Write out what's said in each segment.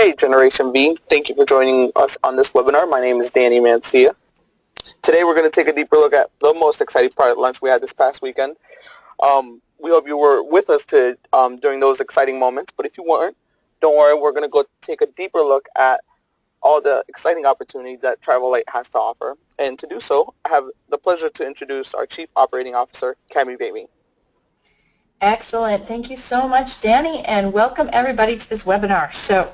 Hey Generation B, thank you for joining us on this webinar. My name is Danny Mancia. Today we're going to take a deeper look at the most exciting product launch we had this past weekend. We hope you were with us during those exciting moments, but if you weren't, don't worry, we're going to go take a deeper look at all the exciting opportunities that TRAVELlight has to offer. And to do so, I have the pleasure to introduce our Chief Operating Officer, Cami Boehme. Excellent. Thank you so much, Danny, and welcome everybody to this webinar. So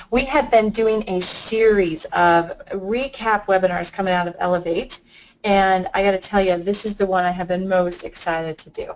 we have been doing a series of recap webinars coming out of Elevate, and I got to tell you, this is the one I have been most excited to do.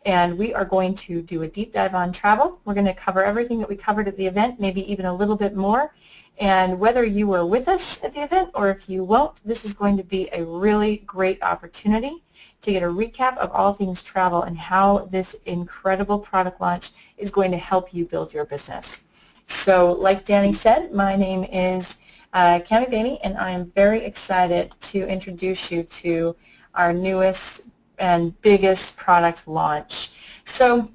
And we are going to do a deep dive on travel. We're going to cover everything that we covered at the event, maybe even a little bit more. And whether you were with us at the event or if you won't, this is going to be a really great opportunity to get a recap of all things travel and how this incredible product launch is going to help you build your business. So like Danny said, my name is Cami Boehme, and I am very excited to introduce you to our newest and biggest product launch. So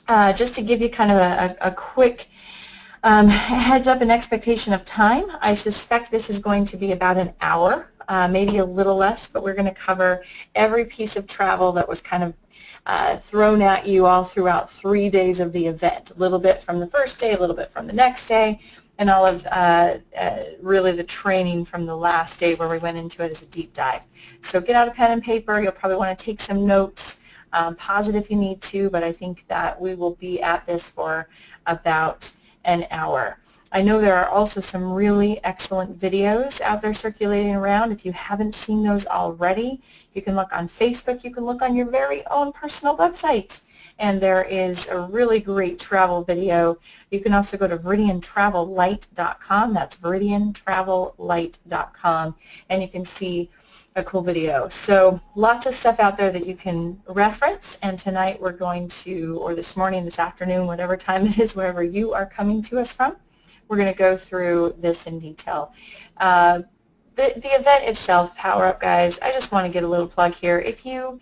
just to give you kind of a quick heads up and expectation of time, I suspect this is going to be about an hour. Maybe a little less, but we're going to cover every piece of travel that was kind of thrown at you all throughout 3 days of the event. A little bit from the first day, a little bit from the next day, and all of really the training from the last day where we went into it as a deep dive. So get out a pen and paper. You'll probably want to take some notes, pause it if you need to, but I think that we will be at this for about an hour. I know there are also some really excellent videos out there circulating around. If you haven't seen those already, you can look on Facebook, you can look on your very own personal website, and there is a really great travel video. You can also go to ViridianTravellight.com, that's ViridianTravellight.com, and you can see a cool video. So lots of stuff out there that you can reference, and tonight we're going to, or this morning, this afternoon, whatever time it is, wherever you are coming to us from, we're going to go through this in detail. The event itself, Power Up guys, I just want to get a little plug here. If you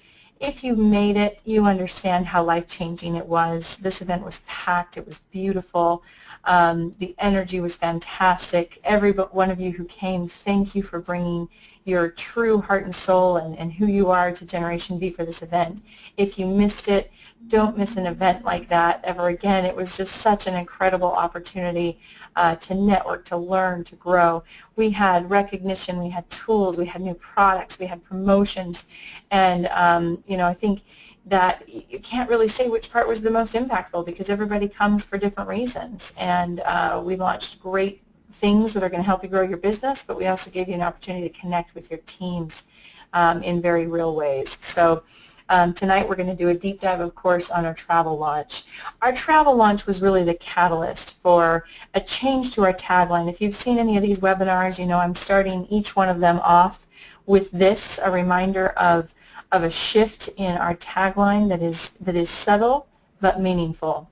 made it, you understand how life-changing it was. This event was packed. It was beautiful. The energy was fantastic. Every one of you who came, thank you for bringing your true heart and soul and who you are to Generation B for this event. If you missed it, don't miss an event like that ever again. It was just such an incredible opportunity to network, to learn, to grow. We had recognition, we had tools, we had new products, we had promotions, and you know, I think that you can't really say which part was the most impactful because everybody comes for different reasons, and we launched great things that are going to help you grow your business, but we also gave you an opportunity to connect with your teams in very real ways. So tonight we're going to do a deep dive, of course, on our travel launch. Our travel launch was really the catalyst for a change to our tagline. If you've seen any of these webinars, you know I'm starting each one of them off with this, a reminder of a shift in our tagline that is subtle but meaningful.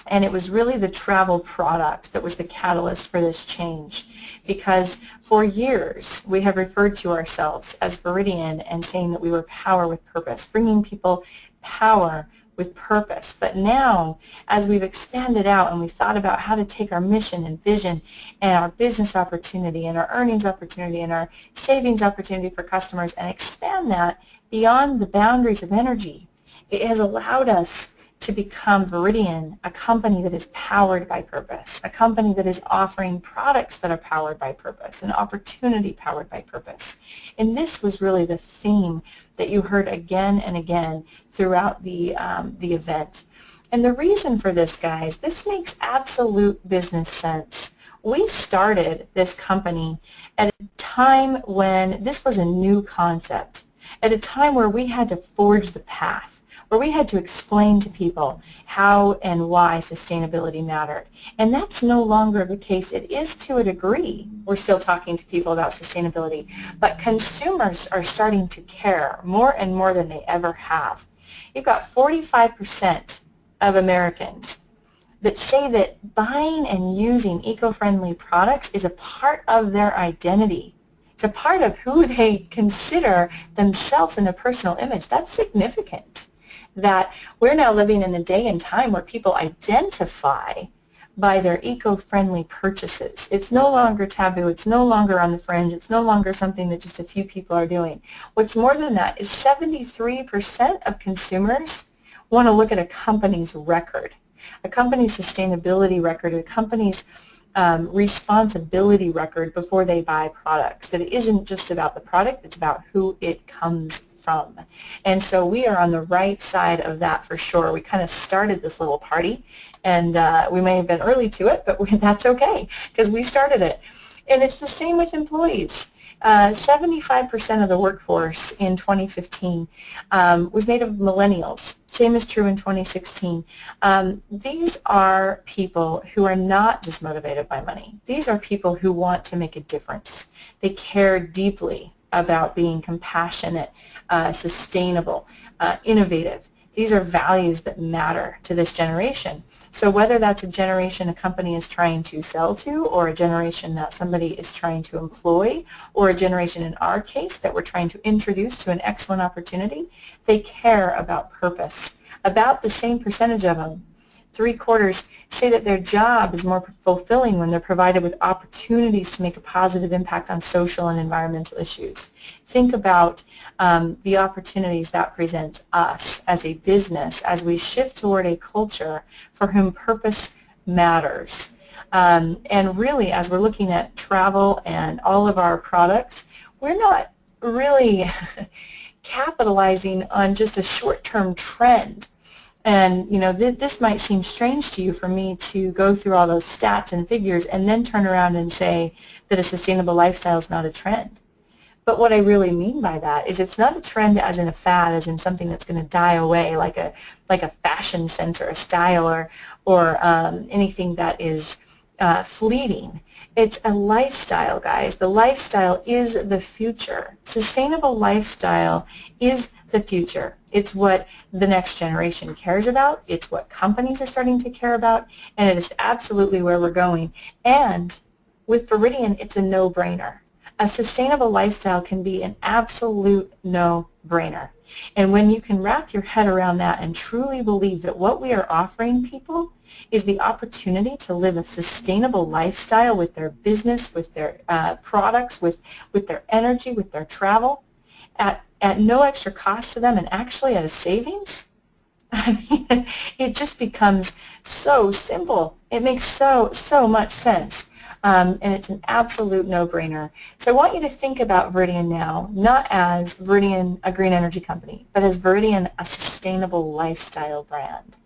And it was really the travel product that was the catalyst for this change, because for years we have referred to ourselves as Viridian and saying that we were power with purpose, bringing people power with purpose. But now, as we've expanded out and we've thought about how to take our mission and vision and our business opportunity and our earnings opportunity and our savings opportunity for customers and expand that beyond the boundaries of energy, it has allowed us to become Viridian, a company that is powered by purpose, a company that is offering products that are powered by purpose, an opportunity powered by purpose. And this was really the theme that you heard again and again throughout the event. And the reason for this, guys, this makes absolute business sense. We started this company at a time when this was a new concept, at a time where we had to forge the path, where we had to explain to people how and why sustainability mattered. And that's no longer the case. It is to a degree. We're still talking to people about sustainability, but consumers are starting to care more and more than they ever have. You've got 45% of Americans that say that buying and using eco-friendly products is a part of their identity. It's a part of who they consider themselves in their personal image. That's significant. That we're now living in a day and time where people identify by their eco-friendly purchases. It's no longer taboo. It's no longer on the fringe. It's no longer something that just a few people are doing. What's more than that is 73% of consumers want to look at a company's record, a company's sustainability record, a company's responsibility record before they buy products. That it isn't just about the product, it's about who it comes from. And so we are on the right side of that for sure. We kind of started this little party, and we may have been early to it, but that's okay because we started it. And it's the same with employees. 75% of the workforce in 2015 was made of millennials. Same is true in 2016. These are people who are not just motivated by money. These are people who want to make a difference. They care deeply about being compassionate, sustainable, innovative. These are values that matter to this generation. So whether that's a generation a company is trying to sell to, or a generation that somebody is trying to employ, or a generation in our case that we're trying to introduce to an excellent opportunity, they care about purpose. About the same percentage of them, 3/4, say that their job is more fulfilling when they're provided with opportunities to make a positive impact on social and environmental issues. Think about the opportunities that presents us as a business as we shift toward a culture for whom purpose matters. And really, as we're looking at travel and all of our products, we're not really capitalizing on just a short-term trend. And, you know, this might seem strange to you for me to go through all those stats and figures and then turn around and say that a sustainable lifestyle is not a trend. But what I really mean by that is it's not a trend as in a fad, as in something that's going to die away, like a fashion sense or a style or anything that is fleeting. It's a lifestyle, guys. The lifestyle is the future. Sustainable lifestyle is the future. It's what the next generation cares about. It's what companies are starting to care about, and it is absolutely where we're going. And with Viridian, it's a no-brainer. A sustainable lifestyle can be an absolute no-brainer. And when you can wrap your head around that and truly believe that what we are offering people is the opportunity to live a sustainable lifestyle with their business, with their products, with their energy, with their travel, at no extra cost to them and actually at a savings, I mean, it just becomes so simple. It makes so much sense. And it's an absolute no-brainer. So I want you to think about Viridian now, not as Viridian, a green energy company, but as Viridian, a sustainable lifestyle brand.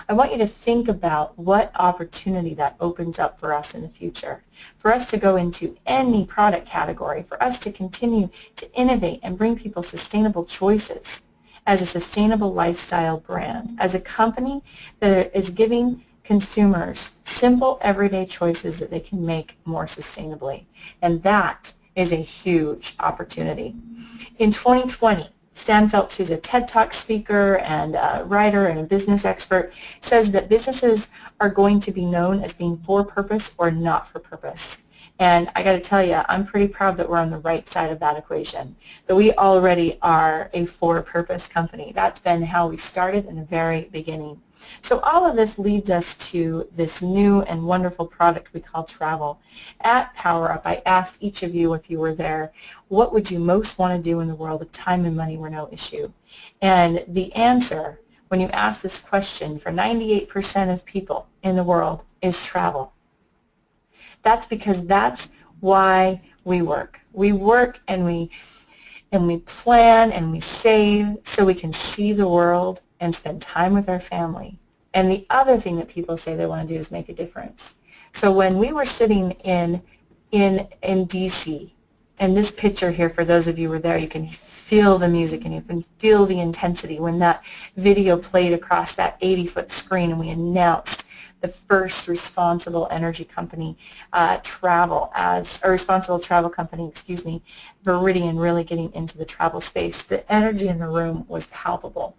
I want you to think about what opportunity that opens up for us in the future, for us to go into any product category, for us to continue to innovate and bring people sustainable choices as a sustainable lifestyle brand, as a company that is giving consumers simple everyday choices that they can make more sustainably. And that is a huge opportunity. In 2020, Stan Phelps, who's a TED Talk speaker and a writer and a business expert, says that businesses are going to be known as being for purpose or not for purpose. And I got to tell you, I'm pretty proud that we're on the right side of that equation, that we already are a for-purpose company. That's been how we started in the very beginning. So all of this leads us to this new and wonderful product we call Travel. At Power Up, I asked each of you, if you were there, what would you most want to do in the world if time and money were no issue? And the answer, when you ask this question, for 98% of people in the world is travel. That's because that's why we work. We work and we plan and we save so we can see the world and spend time with our family. And the other thing that people say they want to do is make a difference. So when we were sitting in DC, and this picture here, for those of you who were there, you can feel the music and you can feel the intensity when that video played across that 80-foot screen and we announced the first responsible energy company, responsible travel company, Viridian, really getting into the travel space. The energy in the room was palpable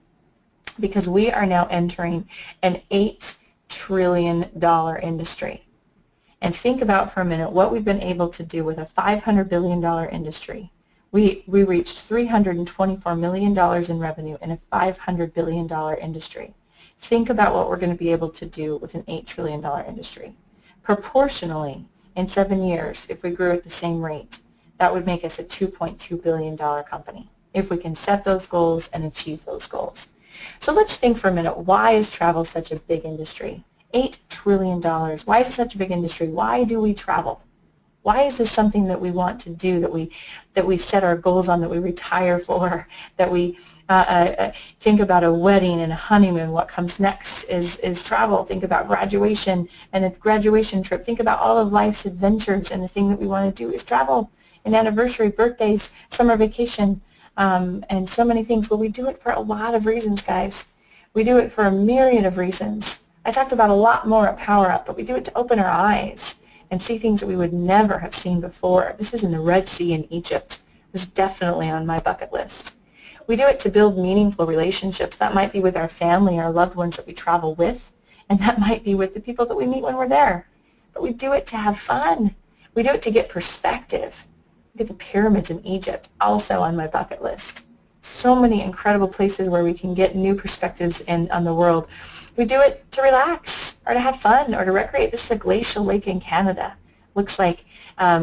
because we are now entering an $8 trillion industry. And think about for a minute what we've been able to do with a $500 billion industry. We reached $324 million in revenue in a $500 billion industry. Think about what we're going to be able to do with an $8 trillion industry. Proportionally, in 7 years, if we grew at the same rate, that would make us a $2.2 billion company if we can set those goals and achieve those goals. So let's think for a minute, why is travel such a big industry? $8 trillion. Why is it such a big industry? Why do we travel? Why is this something that we want to do, that we set our goals on, that we retire for, that we think about a wedding and a honeymoon? What comes next is travel. Think about graduation and a graduation trip. Think about all of life's adventures, and the thing that we want to do is travel. An anniversary, birthdays, summer vacation, and so many things. Well, we do it for a lot of reasons, guys. We do it for a myriad of reasons. I talked about a lot more at Power Up, but we do it to open our eyes and see things that we would never have seen before. This is in the Red Sea in Egypt. This is definitely on my bucket list. We do it to build meaningful relationships. That might be with our family, our loved ones that we travel with, and that might be with the people that we meet when we're there. But we do it to have fun. We do it to get perspective. Look at the pyramids in Egypt, also on my bucket list. So many incredible places where we can get new perspectives on the world. We do it to relax or to have fun or to recreate. This is a glacial lake in Canada. Looks like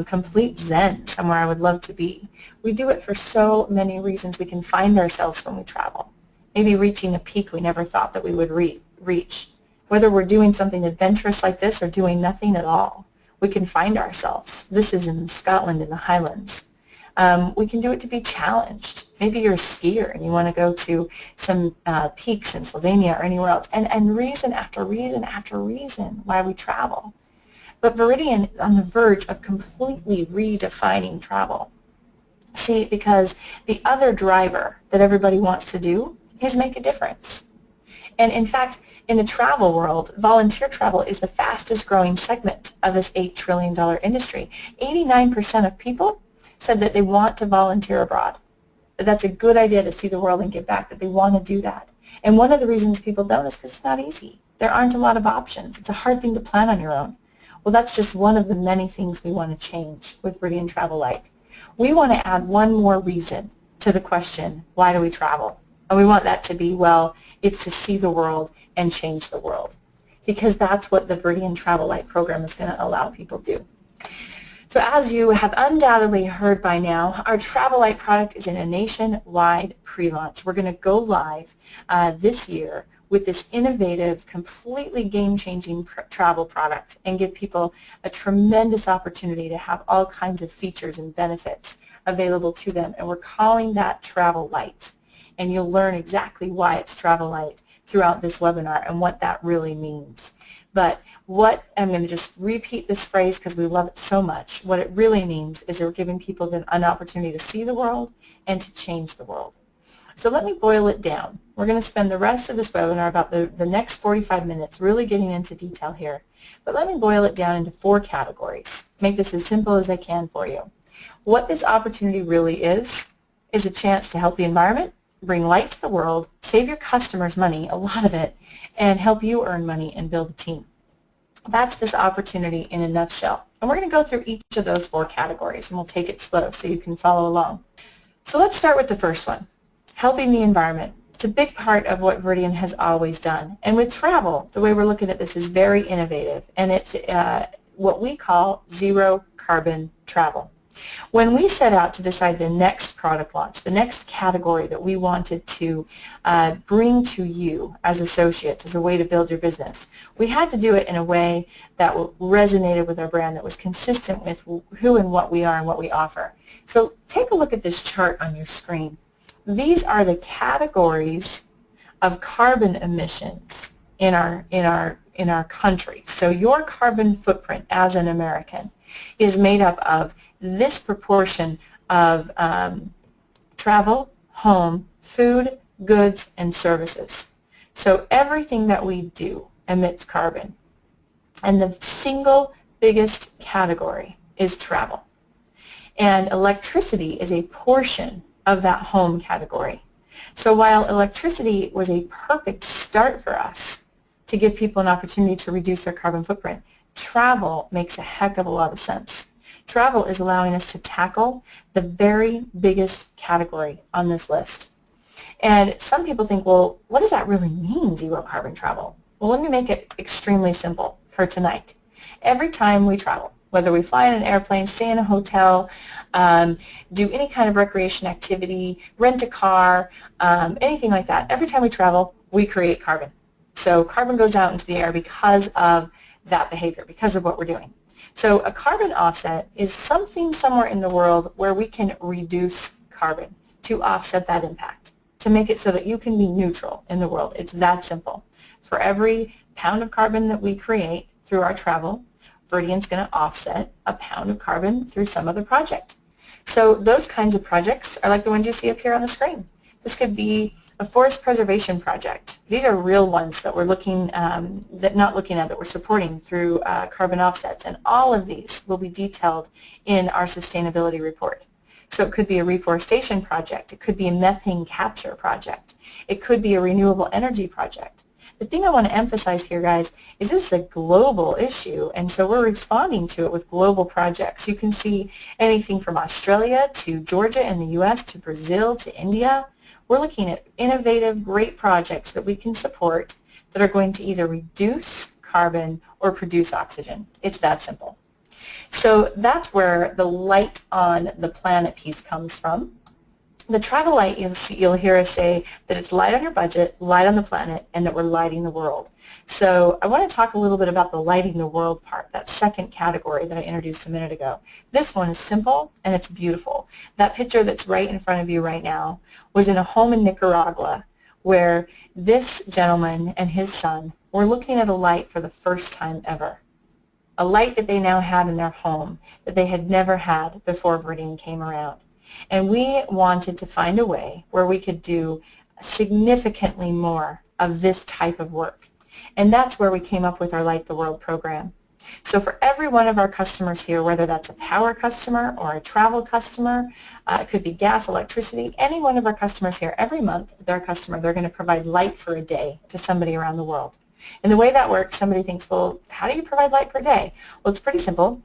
complete zen, somewhere I would love to be. We do it for so many reasons. We can find ourselves when we travel. Maybe reaching a peak we never thought that we would reach. Whether we're doing something adventurous like this or doing nothing at all, we can find ourselves. This is in Scotland in the Highlands. We can do it to be challenged. Maybe you're a skier and you want to go to some peaks in Slovenia or anywhere else, and reason after reason after reason why we travel. But Viridian is on the verge of completely redefining travel. See, because the other driver that everybody wants to do is make a difference. And in fact, in the travel world, volunteer travel is the fastest growing segment of this $8 trillion industry. 89% of people said that they want to volunteer abroad. That's a good idea to see the world and give back, that they want to do that. And one of the reasons people don't is because it's not easy. There aren't a lot of options. It's a hard thing to plan on your own. Well, that's just one of the many things we want to change with Viridian TRAVELlight. We want to add one more reason to the question, why do we travel? And we want that to be, well, it's to see the world and change the world. Because that's what the Viridian TRAVELlight program is going to allow people to do. So as you have undoubtedly heard by now, our TRAVELlight product is in a nationwide pre-launch. We're going to go live this year with this innovative, completely game-changing travel product and give people a tremendous opportunity to have all kinds of features and benefits available to them. And we're calling that TRAVELlight. And you'll learn exactly why it's TRAVELlight throughout this webinar and what that really means. But what, I'm going to just repeat this phrase because we love it so much, what it really means is that we're giving people an opportunity to see the world and to change the world. So let me boil it down. We're going to spend the rest of this webinar, about the next 45 minutes, really getting into detail here. But let me boil it down into 4 categories. Make this as simple as I can for you. What this opportunity really is a chance to help the environment, bring light to the world, save your customers money, a lot of it, and help you earn money and build a team. That's this opportunity in a nutshell. And we're going to go through each of those 4 categories, and we'll take it slow so you can follow along. So let's start with the first one, helping the environment. It's a big part of what Viridian has always done. And with travel, the way we're looking at this is very innovative, and it's what we call zero carbon travel. When we set out to decide the next product launch, the next category that we wanted to bring to you as associates as a way to build your business, we had to do it in a way that resonated with our brand, that was consistent with who and what we are and what we offer. So take a look at this chart on your screen. These are the categories of carbon emissions in our country. So your carbon footprint as an American is made up of this proportion of travel, home, food, goods, and services. So everything that we do emits carbon. And the single biggest category is travel. And electricity is a portion of that home category. So while electricity was a perfect start for us to give people an opportunity to reduce their carbon footprint, travel makes a heck of a lot of sense. Travel is allowing us to tackle the very biggest category on this list. And some people think, well, what does that really mean, zero carbon travel? Well, let me make it extremely simple for tonight. Every time we travel, whether we fly in an airplane, stay in a hotel, do any kind of recreation activity, rent a car, anything like that, every time we travel, we create carbon. So carbon goes out into the air because of that behavior, because of what we're doing. So a carbon offset is something somewhere in the world where we can reduce carbon to offset that impact, to make it so that you can be neutral in the world. It's that simple. For every pound of carbon that we create through our travel, Viridian's going to offset a pound of carbon through some other project. So those kinds of projects are like the ones you see up here on the screen. This could be a forest preservation project. These are real ones that we're looking, that we're supporting through carbon offsets, and all of these will be detailed in our sustainability report. So it could be a reforestation project, it could be a methane capture project, it could be a renewable energy project. The thing I want to emphasize here, guys, is this is a global issue, and so we're responding to it with global projects. You can see anything from Australia to Georgia in the U.S. to Brazil to India. We're looking at innovative, great projects that we can support that are going to either reduce carbon or produce oxygen. It's that simple. So that's where the light on the planet piece comes from. The TRAVELlight, you'll hear us say that it's light on your budget, light on the planet, and that we're lighting the world. So I want to talk a little bit about the lighting the world part, that second category that I introduced a minute ago. This one is simple and it's beautiful. That picture that's right in front of you right now was in a home in Nicaragua where this gentleman and his son were looking at a light for the first time ever. A light that they now had in their home that they had never had before Viridian came around. And we wanted to find a way where we could do significantly more of this type of work. And that's where we came up with our Light the World program. So for every one of our customers here, whether that's a power customer or a travel customer, it could be gas, electricity, any one of our customers here, every month their customer, they're going to provide light for a day to somebody around the world. And the way that works, somebody thinks, well, how do you provide light per day? Well, it's pretty simple.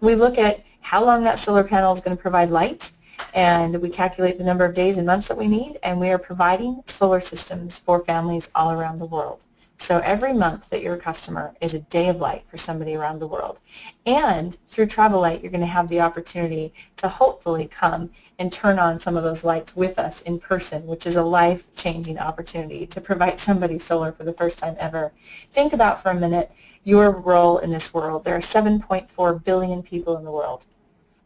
We look at how long that solar panel is going to provide light, and we calculate the number of days and months that we need, and we are providing solar systems for families all around the world. So every month that you're a customer is a day of light for somebody around the world. And through TRAVELlight, you're going to have the opportunity to hopefully come and turn on some of those lights with us in person, which is a life-changing opportunity to provide somebody solar for the first time ever. Think about for a minute your role in this world. There are 7.4 billion people in the world.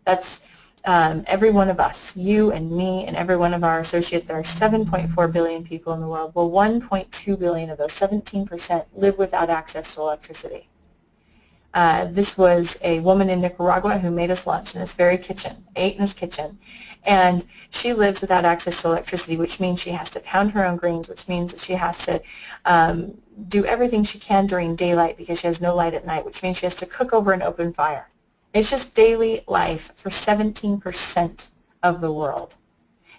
That's every one of us, you and me and every one of our associates. There are 7.4 billion people in the world. Well, 1.2 billion of those, 17%, live without access to electricity. This was a woman in Nicaragua who made us lunch in this very kitchen, ate in this kitchen, and she lives without access to electricity, which means she has to pound her own greens, which means that she has to do everything she can during daylight because she has no light at night, which means she has to cook over an open fire. It's just daily life for 17% of the world.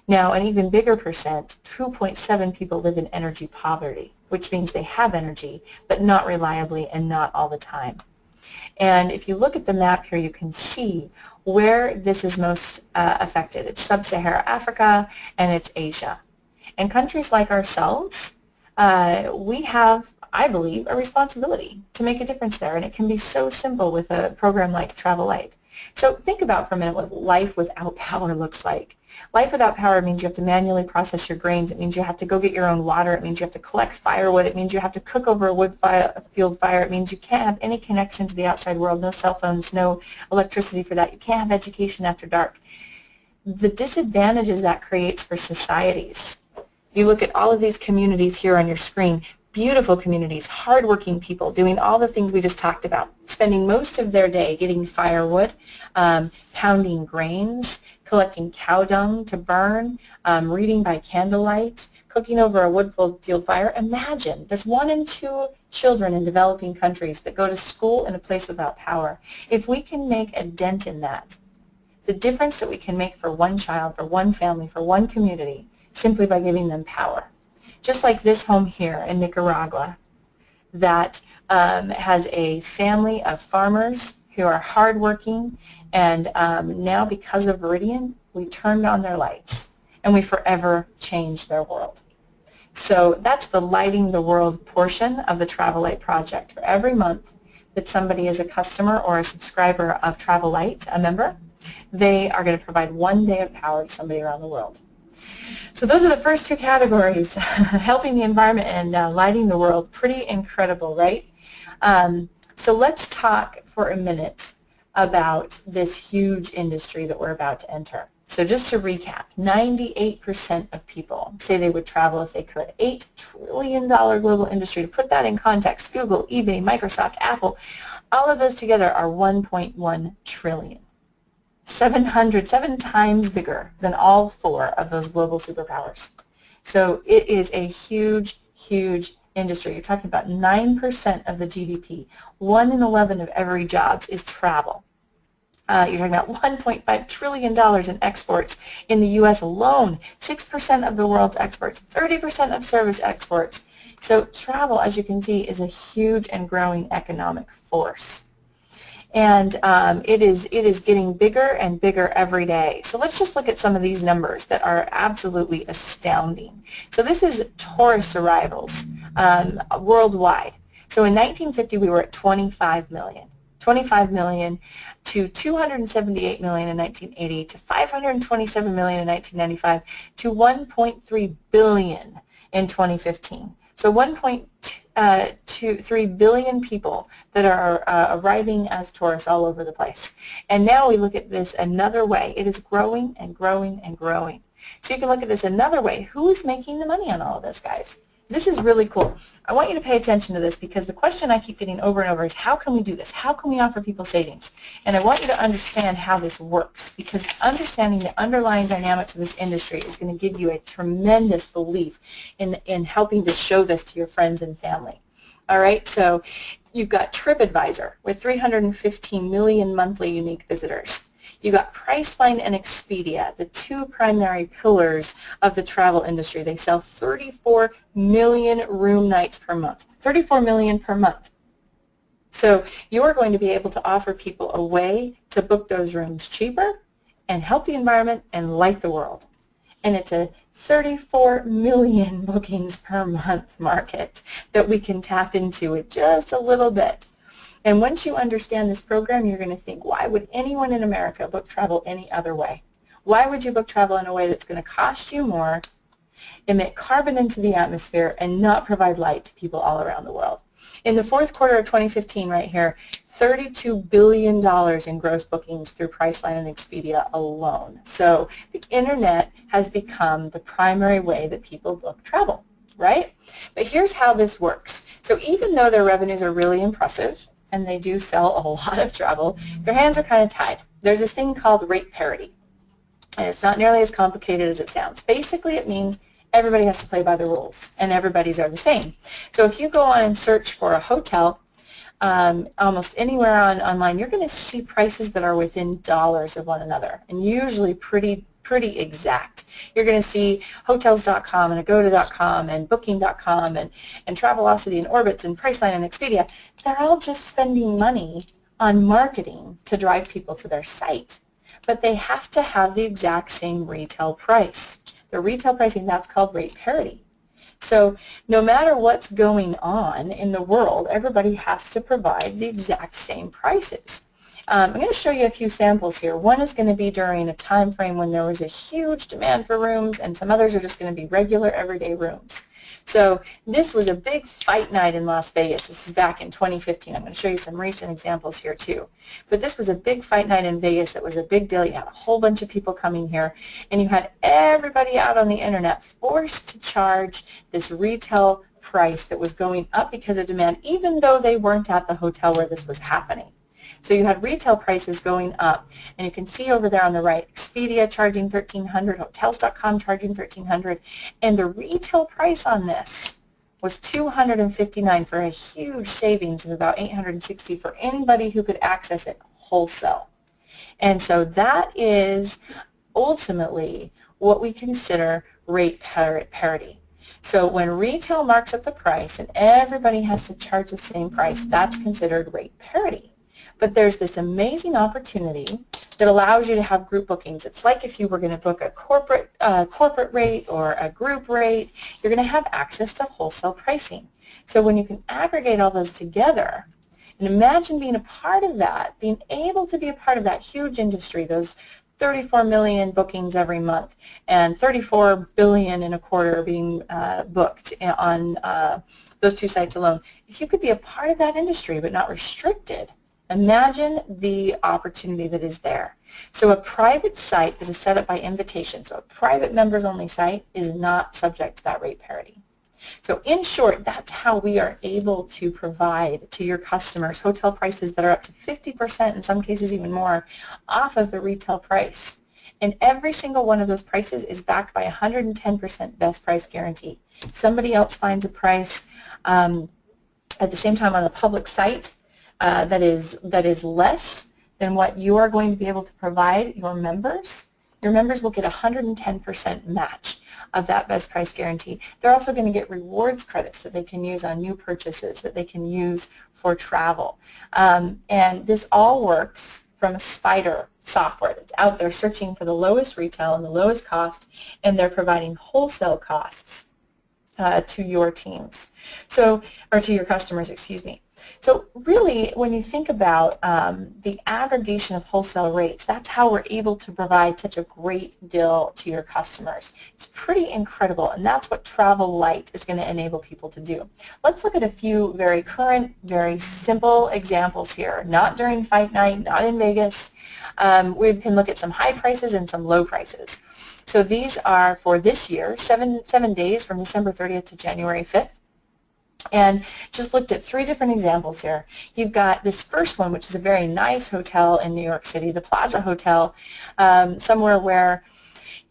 Now, an even bigger percent, 2.7 people live in energy poverty, which means they have energy, but not reliably and not all the time. And if you look at the map here, you can see where this is most affected. It's sub-Saharan Africa and it's Asia. And countries like ourselves, we have, I believe, a responsibility to make a difference there, and it can be so simple with a program like TRAVELlight. So think about for a minute what life without power looks like. Life without power means you have to manually process your grains. It means you have to go get your own water. It means you have to collect firewood. It means you have to cook over a field fire. It means you can't have any connection to the outside world, no cell phones, no electricity for that. You can't have education after dark. The disadvantages that creates for societies. You look at all of these communities here on your screen, beautiful communities, hardworking people doing all the things we just talked about, spending most of their day getting firewood, pounding grains, collecting cow dung to burn, reading by candlelight, cooking over a wood field fire. Imagine, there's 1 in 2 children in developing countries that go to school in a place without power. If we can make a dent in that, the difference that we can make for one child, for one family, for one community, simply by giving them power. Just like this home here in Nicaragua that has a family of farmers who are hardworking, and now because of Viridian, we turned on their lights and we forever changed their world. So that's the Lighting the World portion of the TRAVELlight project. For every month that somebody is a customer or a subscriber of TRAVELlight, a member, they are going to provide 1 day of power to somebody around the world. So those are the first two categories, helping the environment and lighting the world. Pretty incredible, right? So let's talk for a minute about this huge industry that we're about to enter. So just to recap, 98% of people say they would travel if they could. $8 trillion global industry. To put that in context, Google, eBay, Microsoft, Apple, all of those together are 1.1 trillion. 7 times bigger than all four of those global superpowers. So it is a huge, huge industry. You're talking about 9% of the GDP. 1 in 11 of every jobs is travel. You're talking about $1.5 trillion in exports in the U.S. alone, 6% of the world's exports, 30% of service exports. So travel, as you can see, is a huge and growing economic force. And it is getting bigger and bigger every day. So let's just look at some of these numbers that are absolutely astounding. So this is tourist arrivals worldwide. So in 1950 we were at 25 million. 25 million to 278 million in 1980 to 527 million in 1995 to 1.3 billion in 2015. So 1.3 billion people that are arriving as tourists all over the place. And now we look at this another way. It is growing and growing and growing. So you can look at this another way. Who is making the money on all of this, guys? This is really cool. I want you to pay attention to this because the question I keep getting over and over is how can we do this? How can we offer people savings? And I want you to understand how this works because understanding the underlying dynamics of this industry is going to give you a tremendous belief in helping to show this to your friends and family. All right, so you've got TripAdvisor with 315 million monthly unique visitors. You got Priceline and Expedia, the two primary pillars of the travel industry. They sell 34 million room nights per month. 34 million per month. So you are going to be able to offer people a way to book those rooms cheaper and help the environment and light the world. And it's a 34 million bookings per month market that we can tap into with just a little bit. And once you understand this program, you're going to think, why would anyone in America book travel any other way? Why would you book travel in a way that's going to cost you more, emit carbon into the atmosphere, and not provide light to people all around the world? In the fourth quarter of 2015 right here, $32 billion in gross bookings through Priceline and Expedia alone. So the internet has become the primary way that people book travel, right? But here's how this works. So even though their revenues are really impressive, and they do sell a lot of travel, their hands are kind of tied. There's this thing called rate parity, and it's not nearly as complicated as it sounds. Basically, it means everybody has to play by the rules, and everybody's are the same. So if you go on and search for a hotel, almost anywhere online, you're going to see prices that are within dollars of one another, and usually pretty exact. You're going to see hotels.com and agoda.com and booking.com and Travelocity and Orbitz and Priceline and Expedia. They're all just spending money on marketing to drive people to their site. But they have to have the exact same retail price. The retail pricing, that's called rate parity. So no matter what's going on in the world, everybody has to provide the exact same prices. I'm going to show you a few samples here. One is going to be during a time frame when there was a huge demand for rooms, and some others are just going to be regular everyday rooms. So this was a big fight night in Las Vegas. This is back in 2015. I'm going to show you some recent examples here too. But this was a big fight night in Vegas that was a big deal. You had a whole bunch of people coming here, and you had everybody out on the internet forced to charge this retail price that was going up because of demand, even though they weren't at the hotel where this was happening. So you had retail prices going up, and you can see over there on the right, Expedia charging $1,300, Hotels.com charging $1,300, and the retail price on this was $259 for a huge savings of about $860 for anybody who could access it wholesale. And so that is ultimately what we consider rate parity. So when retail marks up the price and everybody has to charge the same price, that's considered rate parity. But there's this amazing opportunity that allows you to have group bookings. It's like if you were going to book a corporate rate or a group rate, you're going to have access to wholesale pricing. So when you can aggregate all those together, and imagine being a part of that, being able to be a part of that huge industry, those 34 million bookings every month and 34 billion in a quarter being booked on those two sites alone. If you could be a part of that industry but not restricted, imagine the opportunity that is there. So a private site that is set up by invitation, so a private members only site, is not subject to that rate parity. So in short, that's how we are able to provide to your customers hotel prices that are up to 50%, in some cases even more, off of the retail price. And every single one of those prices is backed by 110% best price guarantee. Somebody else finds a price at the same time on a public site that is less than what you are going to be able to provide your members will get 110% match of that best price guarantee. They're also going to get rewards credits that they can use on new purchases, that they can use for travel. And this all works from a spider software that's out there searching for the lowest retail and the lowest cost, and they're providing wholesale costs to your teams, or to your customers, excuse me. So really, when you think about the aggregation of wholesale rates, that's how we're able to provide such a great deal to your customers. It's pretty incredible, and that's what TRAVELlight is going to enable people to do. Let's look at a few very current, very simple examples here, not during fight night, not in Vegas. We can look at some high prices and some low prices. So these are for this year, seven days from December 30th to January 5th. And just looked at 3 different examples here. You've got this first one, which is a very nice hotel in New York City, the Plaza Hotel, somewhere where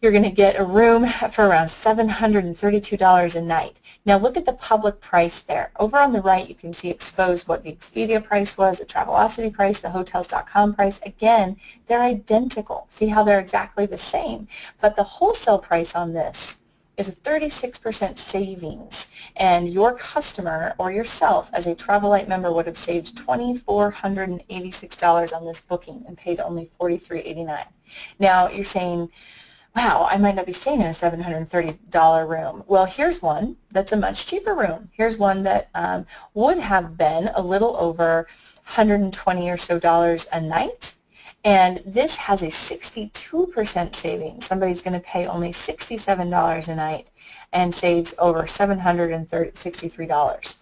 you're going to get a room for around $732 a night. Now look at the public price there. Over on the right, you can see exposed what the Expedia price was, the Travelocity price, the Hotels.com price. Again, they're identical. See how they're exactly the same. But the wholesale price on this is a 36% savings, and your customer or yourself as a TRAVELlight member would have saved $2,486 on this booking and paid only $43.89. Now you're saying, wow, I might not be staying in a $730 room. Well, here's one that's a much cheaper room. Here's one that would have been a little over $120 or so a night. And this has a 62% savings. Somebody's going to pay only $67 a night and saves over $763.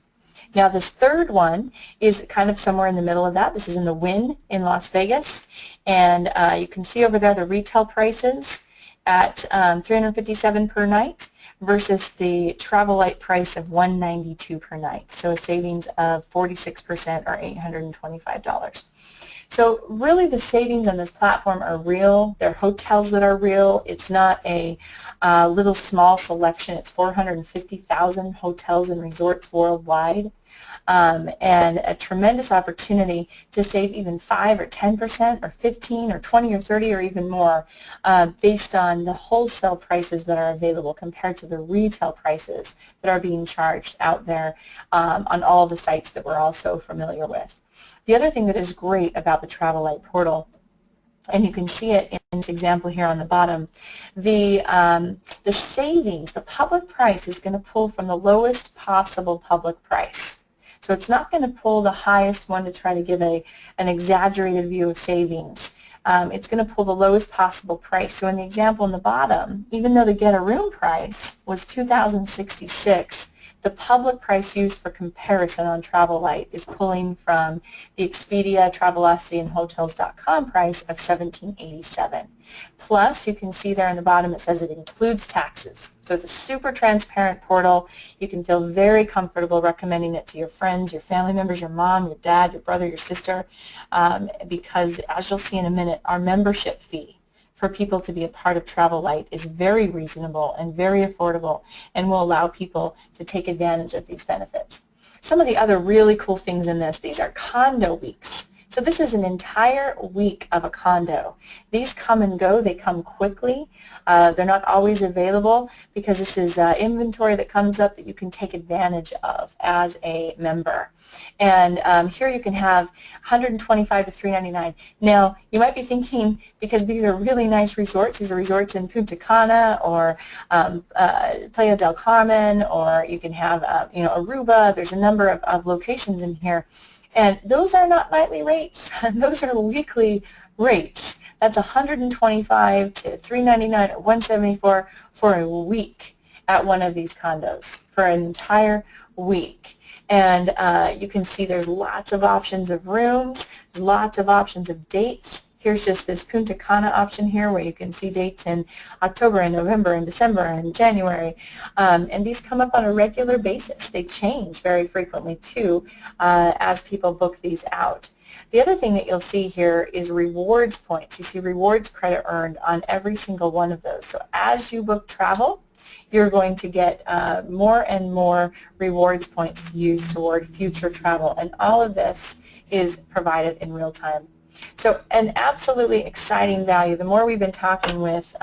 Now this third one is kind of somewhere in the middle of that. This is in the Wynn in Las Vegas. And you can see over there the retail prices at $357 per night versus the TRAVELlight price of $192 per night. So a savings of 46% or $825. So really the savings on this platform are real. They're hotels that are real. It's not a little small selection. It's 450,000 hotels and resorts worldwide. And a tremendous opportunity to save even 5 or 10% or 15 or 20 or 30 or even more based on the wholesale prices that are available compared to the retail prices that are being charged out there on all the sites that we're all so familiar with. The other thing that is great about the TRAVELlight portal, and you can see it in this example here on the bottom, the savings, the public price is going to pull from the lowest possible public price. So it's not going to pull the highest one to try to give an exaggerated view of savings. It's going to pull the lowest possible price. So in the example in the bottom, even though the get a room price was $2,066, the public price used for comparison on TRAVELlight is pulling from the Expedia, Travelocity, and Hotels.com price of $1,787. Plus, you can see there in the bottom it says it includes taxes. So it's a super transparent portal. You can feel very comfortable recommending it to your friends, your family members, your mom, your dad, your brother, your sister, because as you'll see in a minute, our membership fee for people to be a part of TRAVELlight is very reasonable and very affordable and will allow people to take advantage of these benefits. Some of the other really cool things in this, these are condo weeks. So this is an entire week of a condo. These come and go. They come quickly. They're not always available because this is inventory that comes up that you can take advantage of as a member. And here you can have 125 to 399. Now, you might be thinking, because these are really nice resorts, these are resorts in Punta Cana or Playa del Carmen, or you can have Aruba. There's a number of locations in here. And those are not nightly rates. Those are weekly rates. That's 125 to 399 or 174 for a week at one of these condos for an entire week. And you can see there's lots of options of rooms, there's lots of options of dates. Here's just this Punta Cana option here where you can see dates in October and November and December and January. And these come up on a regular basis. They change very frequently too as people book these out. The other thing that you'll see here is rewards points. You see rewards credit earned on every single one of those. So as you book travel, you're going to get more and more rewards points to use toward future travel. And all of this is provided in real time. So an absolutely exciting value. The more we've been talking with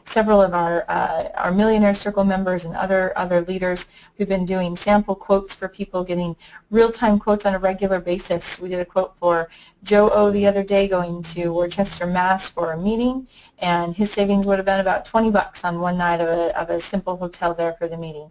several of our Millionaire Circle members and other leaders, we've been doing sample quotes for people, getting real-time quotes on a regular basis. We did a quote for Joe O the other day going to Worcester, Mass for a meeting, and his savings would have been about $20 on one night of a simple hotel there for the meeting.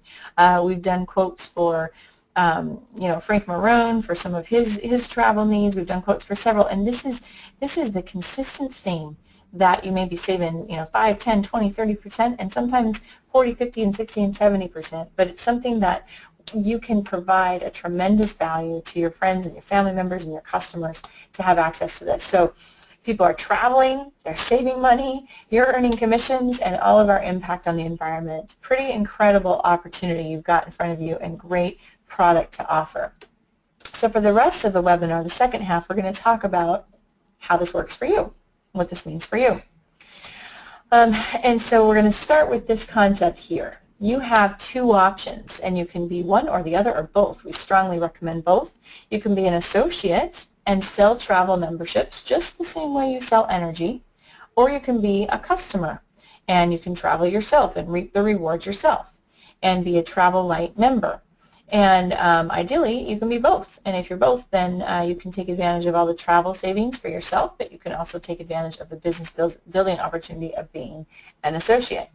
We've done quotes for Frank Marone for some of his travel needs. We've done quotes for several, and this is the consistent theme that you may be saving 5, 10, 20, 30%, and sometimes 40, 50, and 60, and 70%, but it's something that you can provide a tremendous value to your friends and your family members and your customers to have access to this. So people are traveling, they're saving money, you're earning commissions, and all of our impact on the environment. Pretty incredible opportunity you've got in front of you and great product to offer. So for the rest of the webinar, the second half, we're going to talk about how this works for you, what this means for you. And so we're going to start with this concept here. You have two options, and you can be one or the other or both. We strongly recommend both. You can be an associate and sell travel memberships just the same way you sell energy, or you can be a customer and you can travel yourself and reap the rewards yourself and be a TRAVELlight member. And ideally, you can be both. And if you're both, then you can take advantage of all the travel savings for yourself, but you can also take advantage of the business building opportunity of being an associate.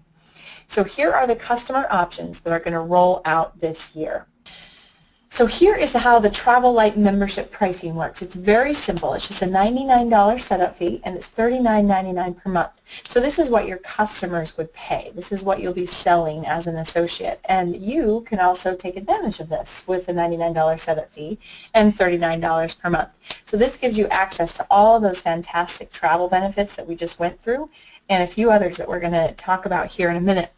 So here are the customer options that are going to roll out this year. So here is how the TRAVELlight membership pricing works. It's very simple. It's just a $99 setup fee, and it's $39.99 per month. So this is what your customers would pay. This is what you'll be selling as an associate. And you can also take advantage of this with a $99 setup fee and $39 per month. So this gives you access to all those fantastic travel benefits that we just went through and a few others that we're going to talk about here in a minute.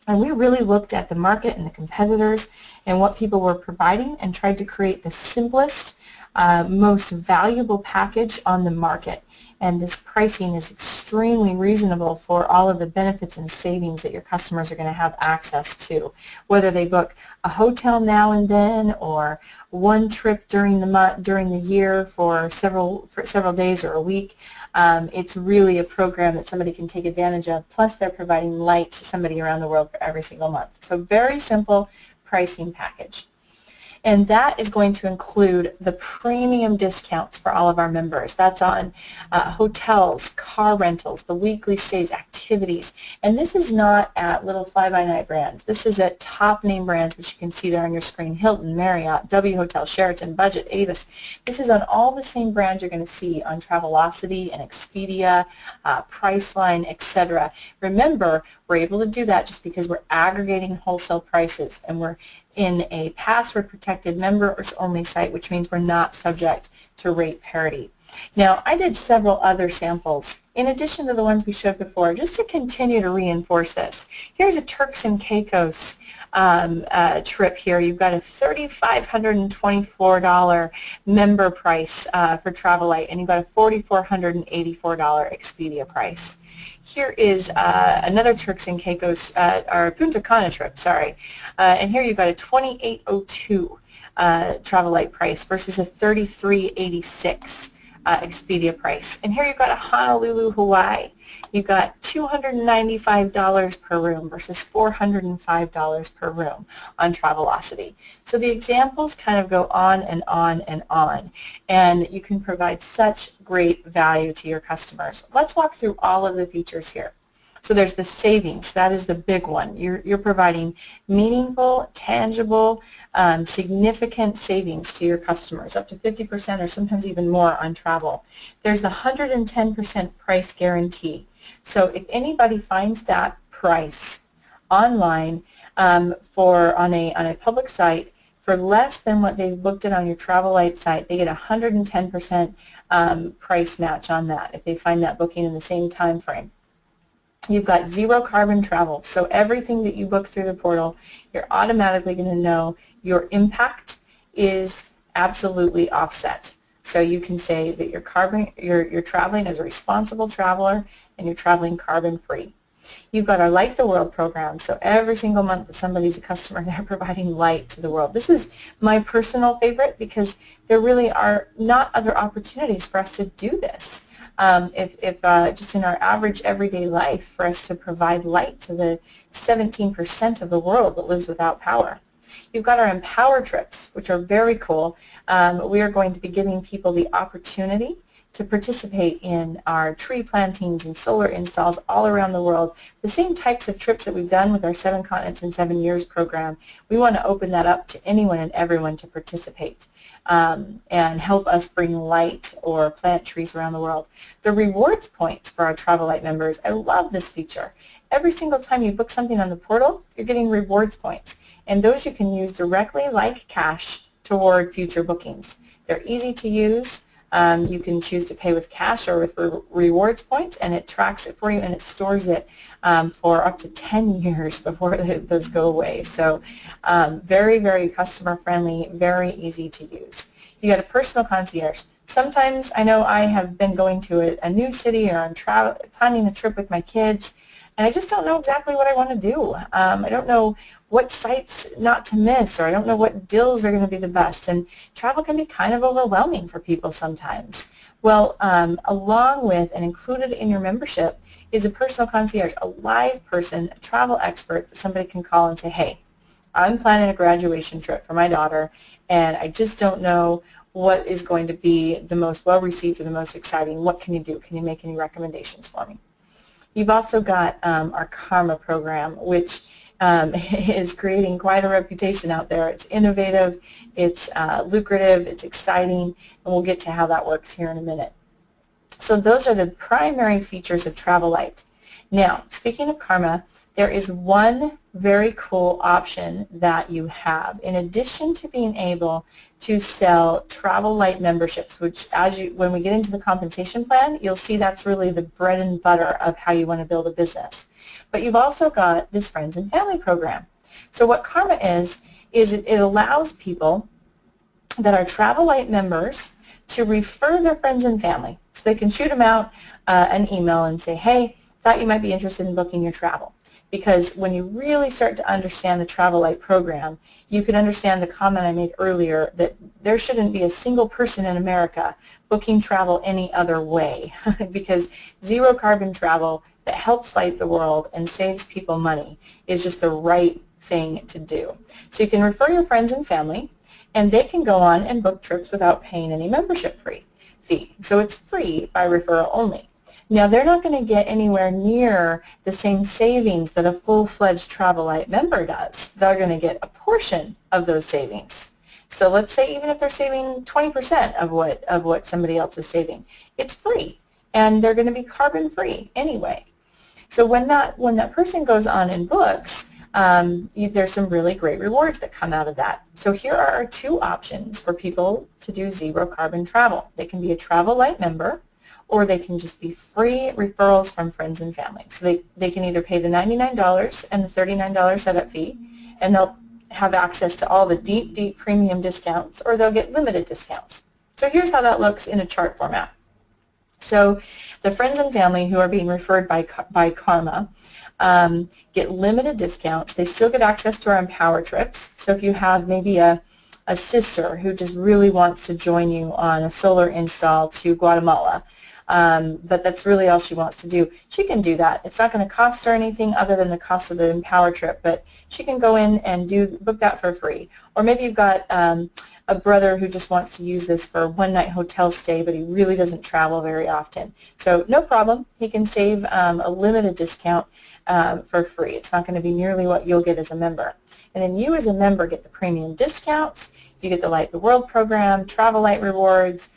And we really looked at the market and the competitors and what people were providing and tried to create the simplest, most valuable package on the market. And this pricing is extremely reasonable for all of the benefits and savings that your customers are going to have access to. Whether they book a hotel now and then or one trip during the month, during the year for several days or a week, it's really a program that somebody can take advantage of. Plus, they're providing light to somebody around the world for every single month. So very simple pricing package. And that is going to include the premium discounts for all of our members. That's on hotels, car rentals, the weekly stays, activities. And this is not at little fly-by-night brands. This is at top name brands, which you can see there on your screen: Hilton, Marriott, W Hotel, Sheraton, Budget, Avis. This is on all the same brands you're going to see on Travelocity and Expedia, Priceline, etc. Remember, we're able to do that just because we're aggregating wholesale prices, and we're in a password-protected members-only site, which means we're not subject to rate parity. Now, I did several other samples in addition to the ones we showed before, just to continue to reinforce this. Here's a Turks and CAICOS trip here. You've got a $3,524 member price for TRAVELlight, and you've got a $4,484 Expedia price. Here is another Turks and CAICOS, or Punta Cana trip, sorry. And here you've got a $2,802 TRAVELlight price versus a $3,386 Expedia price. And here you've got a Honolulu, Hawaii. You've got $295 per room versus $405 per room on Travelocity. So the examples kind of go on and on and on, and you can provide such great value to your customers. Let's walk through all of the features here. So there's the savings. That is the big one. You're providing meaningful, tangible, significant savings to your customers, up to 50% or sometimes even more on travel. There's the 110% price guarantee. So if anybody finds that price online on a public site for less than what they booked it on your TRAVELlight site, they get 110% price match on that if they find that booking in the same time frame. You've got zero carbon travel, so everything that you book through the portal, you're automatically going to know your impact is absolutely offset. So you can say that you're traveling as a responsible traveler and you're traveling carbon free. You've got our Light the World program, so every single month that somebody's a customer, they're providing light to the world. This is my personal favorite because there really are not other opportunities for us to do this. Just in our average everyday life, for us to provide light to the 17% of the world that lives without power. You've got our Empower trips, which are very cool. We are going to be giving people the opportunity to participate in our tree plantings and solar installs all around the world. The same types of trips that we've done with our 7 Continents in 7 Years program, we want to open that up to anyone and everyone to participate and help us bring light or plant trees around the world. The rewards points for our TRAVELlight members, I love this feature. Every single time you book something on the portal, you're getting rewards points, and those you can use directly like cash toward future bookings. They're easy to use. You can choose to pay with cash or with rewards points, and it tracks it for you and it stores it for up to 10 years before those go away. So very, very customer friendly, very easy to use. You got a personal concierge. Sometimes I know I have been going to a new city, or I'm planning a trip with my kids, and I just don't know exactly what I want to do. I don't know what sites not to miss, or I don't know what deals are going to be the best, and travel can be kind of overwhelming for people sometimes. Well, along with and included in your membership is a personal concierge, a live person, a travel expert that somebody can call and say, hey, I'm planning a graduation trip for my daughter, and I just don't know what is going to be the most well-received or the most exciting. What can you do? Can you make any recommendations for me? You've also got our Karma program, which is creating quite a reputation out there. It's innovative, it's lucrative, it's exciting, and we'll get to how that works here in a minute. So those are the primary features of TRAVELlight. Now, speaking of Karma, there is one very cool option that you have. In addition to being able to sell TRAVELlight memberships, which when we get into the compensation plan, you'll see that's really the bread and butter of how you want to build a business. But you've also got this friends and family program. So what Karma is it allows people that are TRAVELlight members to refer their friends and family. So they can shoot them out an email and say, hey, thought you might be interested in booking your travel. Because when you really start to understand the TRAVELlight program, you can understand the comment I made earlier that there shouldn't be a single person in America booking travel any other way. Because zero carbon travel that helps light the world and saves people money is just the right thing to do. So you can refer your friends and family, and they can go on and book trips without paying any membership fee. So it's free by referral only. Now, they're not going to get anywhere near the same savings that a full-fledged TRAVELlight member does. They're going to get a portion of those savings. So let's say even if they're saving 20% of what somebody else is saving, it's free, and they're going to be carbon-free anyway. So when that person goes on and books, there's some really great rewards that come out of that. So here are our two options for people to do zero carbon travel. They can be a TRAVELlight member, or they can just be free referrals from friends and family. So they can either pay the $99 and the $39 setup fee, and they'll have access to all the deep, deep premium discounts, or they'll get limited discounts. So here's how that looks in a chart format. So the friends and family who are being referred by Karma get limited discounts. They still get access to our Empower trips. So if you have maybe a a sister who just really wants to join you on a solar install to Guatemala, but that's really all she wants to do, she can do that. It's not going to cost her anything other than the cost of the Empower trip, but she can go in and book that for free. Or maybe you've got a brother who just wants to use this for a one-night hotel stay, but he really doesn't travel very often. So no problem. He can save a limited discount for free. It's not going to be nearly what you'll get as a member. And then you as a member get the premium discounts. You get the Light the World program, TRAVELlight rewards,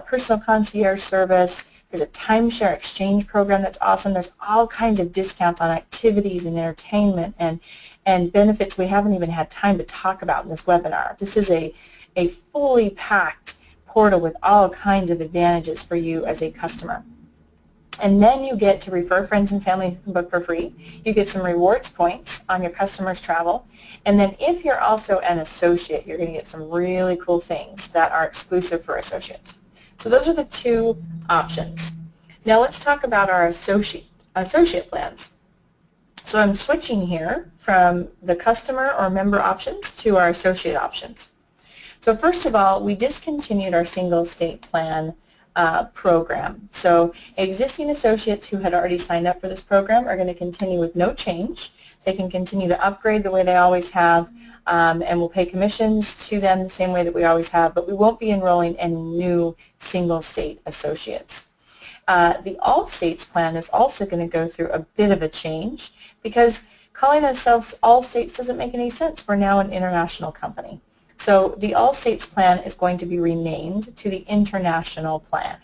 personal concierge service. There's a timeshare exchange program that's awesome. There's all kinds of discounts on activities and entertainment and benefits we haven't even had time to talk about in this webinar. This is a fully packed portal with all kinds of advantages for you as a customer. And then you get to refer friends and family who can book for free. You get some rewards points on your customers' travel. And then if you're also an associate, you're going to get some really cool things that are exclusive for associates. So those are the two options. Now let's talk about our associate plans. So I'm switching here from the customer or member options to our associate options. So first of all, we discontinued our single state plan program. So existing associates who had already signed up for this program are going to continue with no change. They can continue to upgrade the way they always have, and we'll pay commissions to them the same way that we always have, but we won't be enrolling any new single state associates. The all states plan is also going to go through a bit of a change because calling ourselves all states doesn't make any sense. We're now an international company. So the all states plan is going to be renamed to the international plan.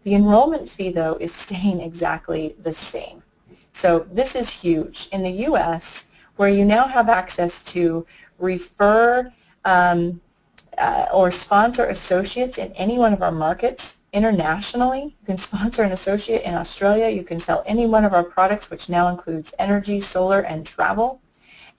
The enrollment fee, though, is staying exactly the same. So this is huge. In the U.S., where you now have access to refer or sponsor associates in any one of our markets internationally, you can sponsor an associate in Australia, you can sell any one of our products, which now includes energy, solar, and travel.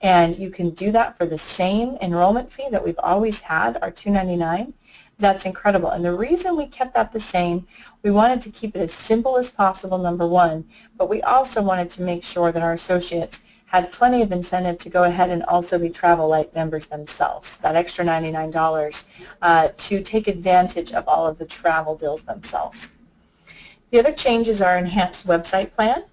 And you can do that for the same enrollment fee that we've always had, our $299. That's incredible. And the reason we kept that the same, we wanted to keep it as simple as possible, number one, but we also wanted to make sure that our associates had plenty of incentive to go ahead and also be TRAVELlight members themselves, that extra $99 to take advantage of all of the travel deals themselves. The other change is our enhanced website plan.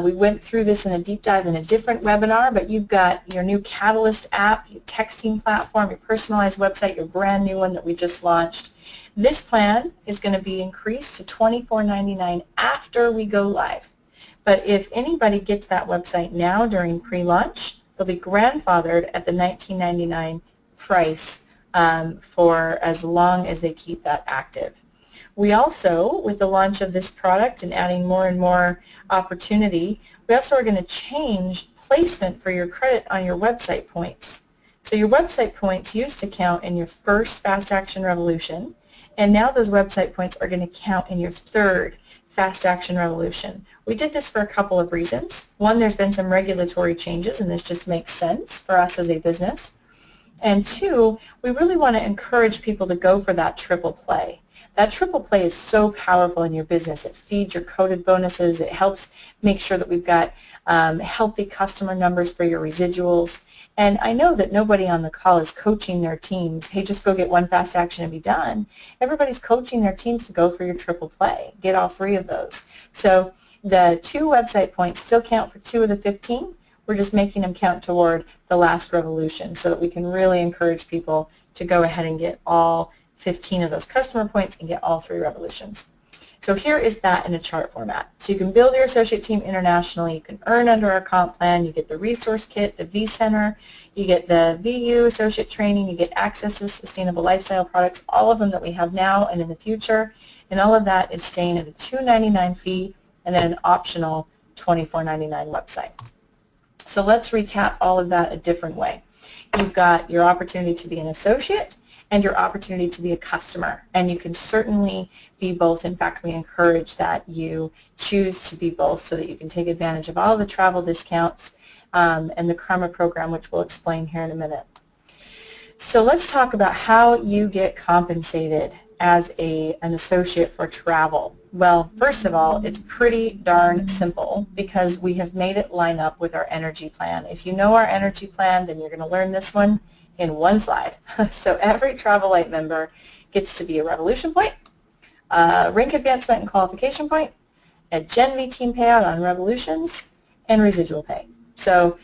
We went through this in a deep dive in a different webinar, but you've got your new Catalyst app, your texting platform, your personalized website, your brand new one that we just launched. This plan is going to be increased to $24.99 after we go live. But if anybody gets that website now during pre-launch, they'll be grandfathered at the $19.99 price for as long as they keep that active. We also, with the launch of this product and adding more and more opportunity, we also are going to change placement for your credit on your website points. So your website points used to count in your first Fast Action Revolution, and now those website points are going to count in your third Fast Action Revolution. We did this for a couple of reasons. One, there's been some regulatory changes, and this just makes sense for us as a business. And two, we really want to encourage people to go for that triple play. That triple play is so powerful in your business. It feeds your coded bonuses. It helps make sure that we've got healthy customer numbers for your residuals. And I know that nobody on the call is coaching their teams, hey, just go get one fast action and be done. Everybody's coaching their teams to go for your triple play. Get all three of those. So the 2 website points still count for 2 of the 15. We're just making them count toward the last revolution so that we can really encourage people to go ahead and get all 15 of those customer points and get all 3 revolutions. So here is that in a chart format. So you can build your associate team internationally. You can earn under our comp plan. You get the resource kit, the V-Center. You get the VU associate training. You get access to sustainable lifestyle products, all of them that we have now and in the future. And all of that is staying at a $299 fee and then an optional $24.99 website. So let's recap all of that a different way. You've got your opportunity to be an associate and your opportunity to be a customer. And you can certainly be both. In fact, we encourage that you choose to be both so that you can take advantage of all the travel discounts and the Karma program, which we'll explain here in a minute. So let's talk about how you get compensated as an associate for travel. Well, first of all, it's pretty darn simple because we have made it line up with our energy plan. If you know our energy plan, then you're going to learn this one. in one slide. So every TRAVELlight member gets to be a Revolution point, a rank advancement and qualification point, a Gen V team payout on Revolutions, and residual pay. So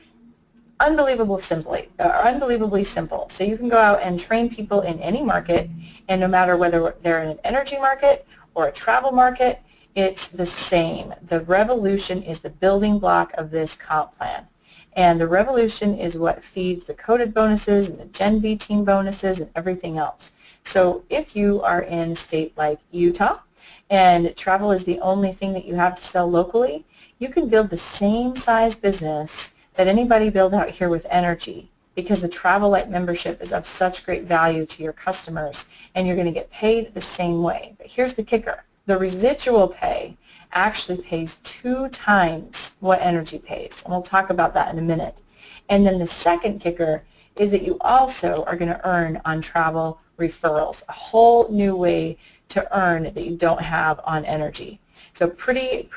unbelievably simple. So you can go out and train people in any market, and no matter whether they're in an energy market or a travel market, it's the same. The Revolution is the building block of this comp plan. And the Revolution is what feeds the coded bonuses and the Gen V team bonuses and everything else. So if you are in a state like Utah and travel is the only thing that you have to sell locally, you can build the same size business that anybody build out here with energy, because the TRAVELlight membership is of such great value to your customers, and you're going to get paid the same way. But here's the kicker. The residual pay actually pays 2 times what energy pays, and we'll talk about that in a minute. And then the second kicker is that you also are going to earn on travel referrals, a whole new way to earn that you don't have on energy. So pretty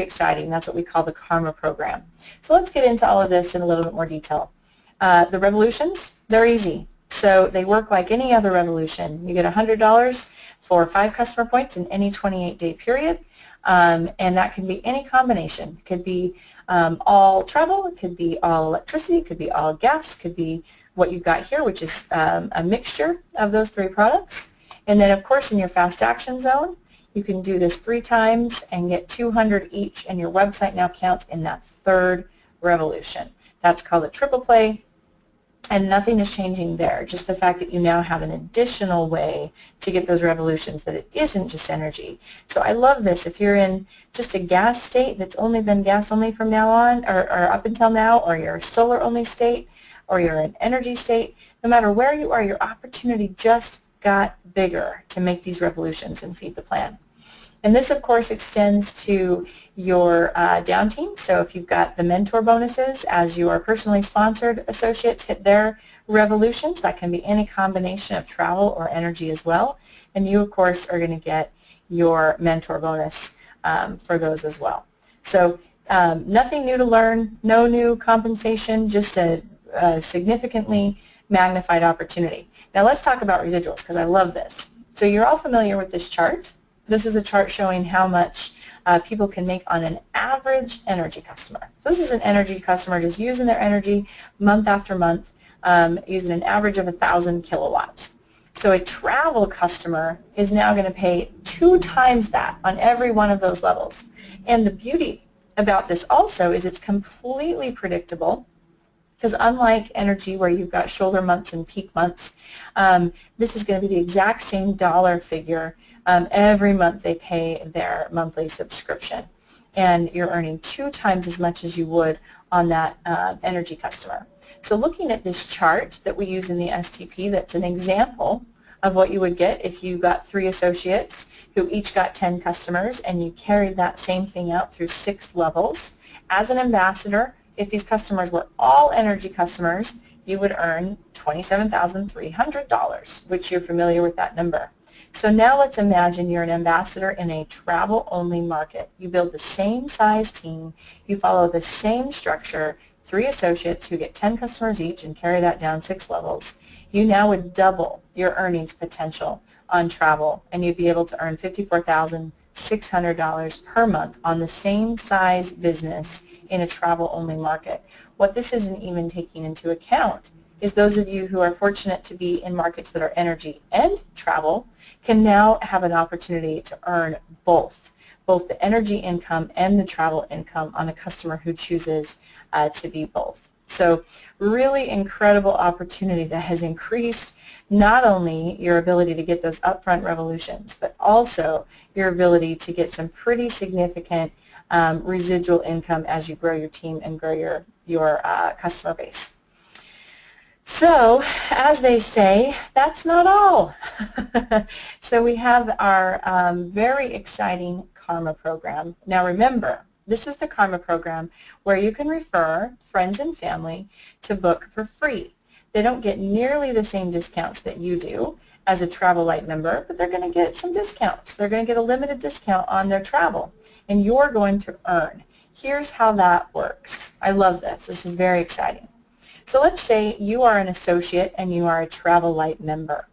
exciting. That's what we call the Karma program. So let's get into all of this in a little bit more detail. The Revolutions, they're easy. So they work like any other Revolution. You get $100 for 5 customer points in any 28-day period, and that can be any combination. It could be all travel, it could be all electricity, it could be all gas, it could be what you've got here, which is a mixture of those 3 products. And then, of course, in your fast action zone, you can do this 3 times and get 200 each, and your website now counts in that 3rd Revolution. That's called a triple play, and nothing is changing there. Just the fact that you now have an additional way to get those Revolutions, that it isn't just energy. So I love this. If you're in just a gas state that's only been gas only from now on, or up until now, or you're a solar only state, or you're an energy state, no matter where you are, your opportunity just got bigger to make these Revolutions and feed the plan. And this, of course, extends to your down team. So if you've got the mentor bonuses, as your personally sponsored associates hit their Revolutions, that can be any combination of travel or energy as well. And you, of course, are going to get your mentor bonus for those as well. So nothing new to learn, no new compensation, just a significantly magnified opportunity. Now let's talk about residuals, because I love this. So you're all familiar with this chart. This is a chart showing how much people can make on an average energy customer. So this is an energy customer just using their energy month after month, using an average of 1,000 kilowatts. So a travel customer is now going to pay 2 times that on every one of those levels. And the beauty about this also is it's completely predictable, because unlike energy where you've got shoulder months and peak months, this is going to be the exact same dollar figure every month they pay their monthly subscription. And you're earning 2 times as much as you would on that energy customer. So looking at this chart that we use in the STP, that's an example of what you would get if you got 3 associates who each got 10 customers, and you carried that same thing out through 6 levels. As an ambassador, if these customers were all energy customers, you would earn $27,300, which you're familiar with that number. So now let's imagine you're an ambassador in a travel-only market. You build the same size team, you follow the same structure, 3 associates who get 10 customers each and carry that down 6 levels. You now would double your earnings potential on travel, and you'd be able to earn $54,600 per month on the same size business in a travel-only market. What this isn't even taking into account is those of you who are fortunate to be in markets that are energy and travel can now have an opportunity to earn both the energy income and the travel income on a customer who chooses to be both. So really incredible opportunity that has increased not only your ability to get those upfront Revolutions, but also your ability to get some pretty significant residual income as you grow your team and grow your customer base. So, as they say, that's not all. So we have our very exciting Karma program. Now remember, this is the Karma program where you can refer friends and family to book for free. They don't get nearly the same discounts that you do as a TRAVELlight member, but they're going to get some discounts. They're going to get a limited discount on their travel, and you're going to earn. Here's how that works. I love this. This is very exciting. So let's say you are an associate and you are a TRAVELlight member.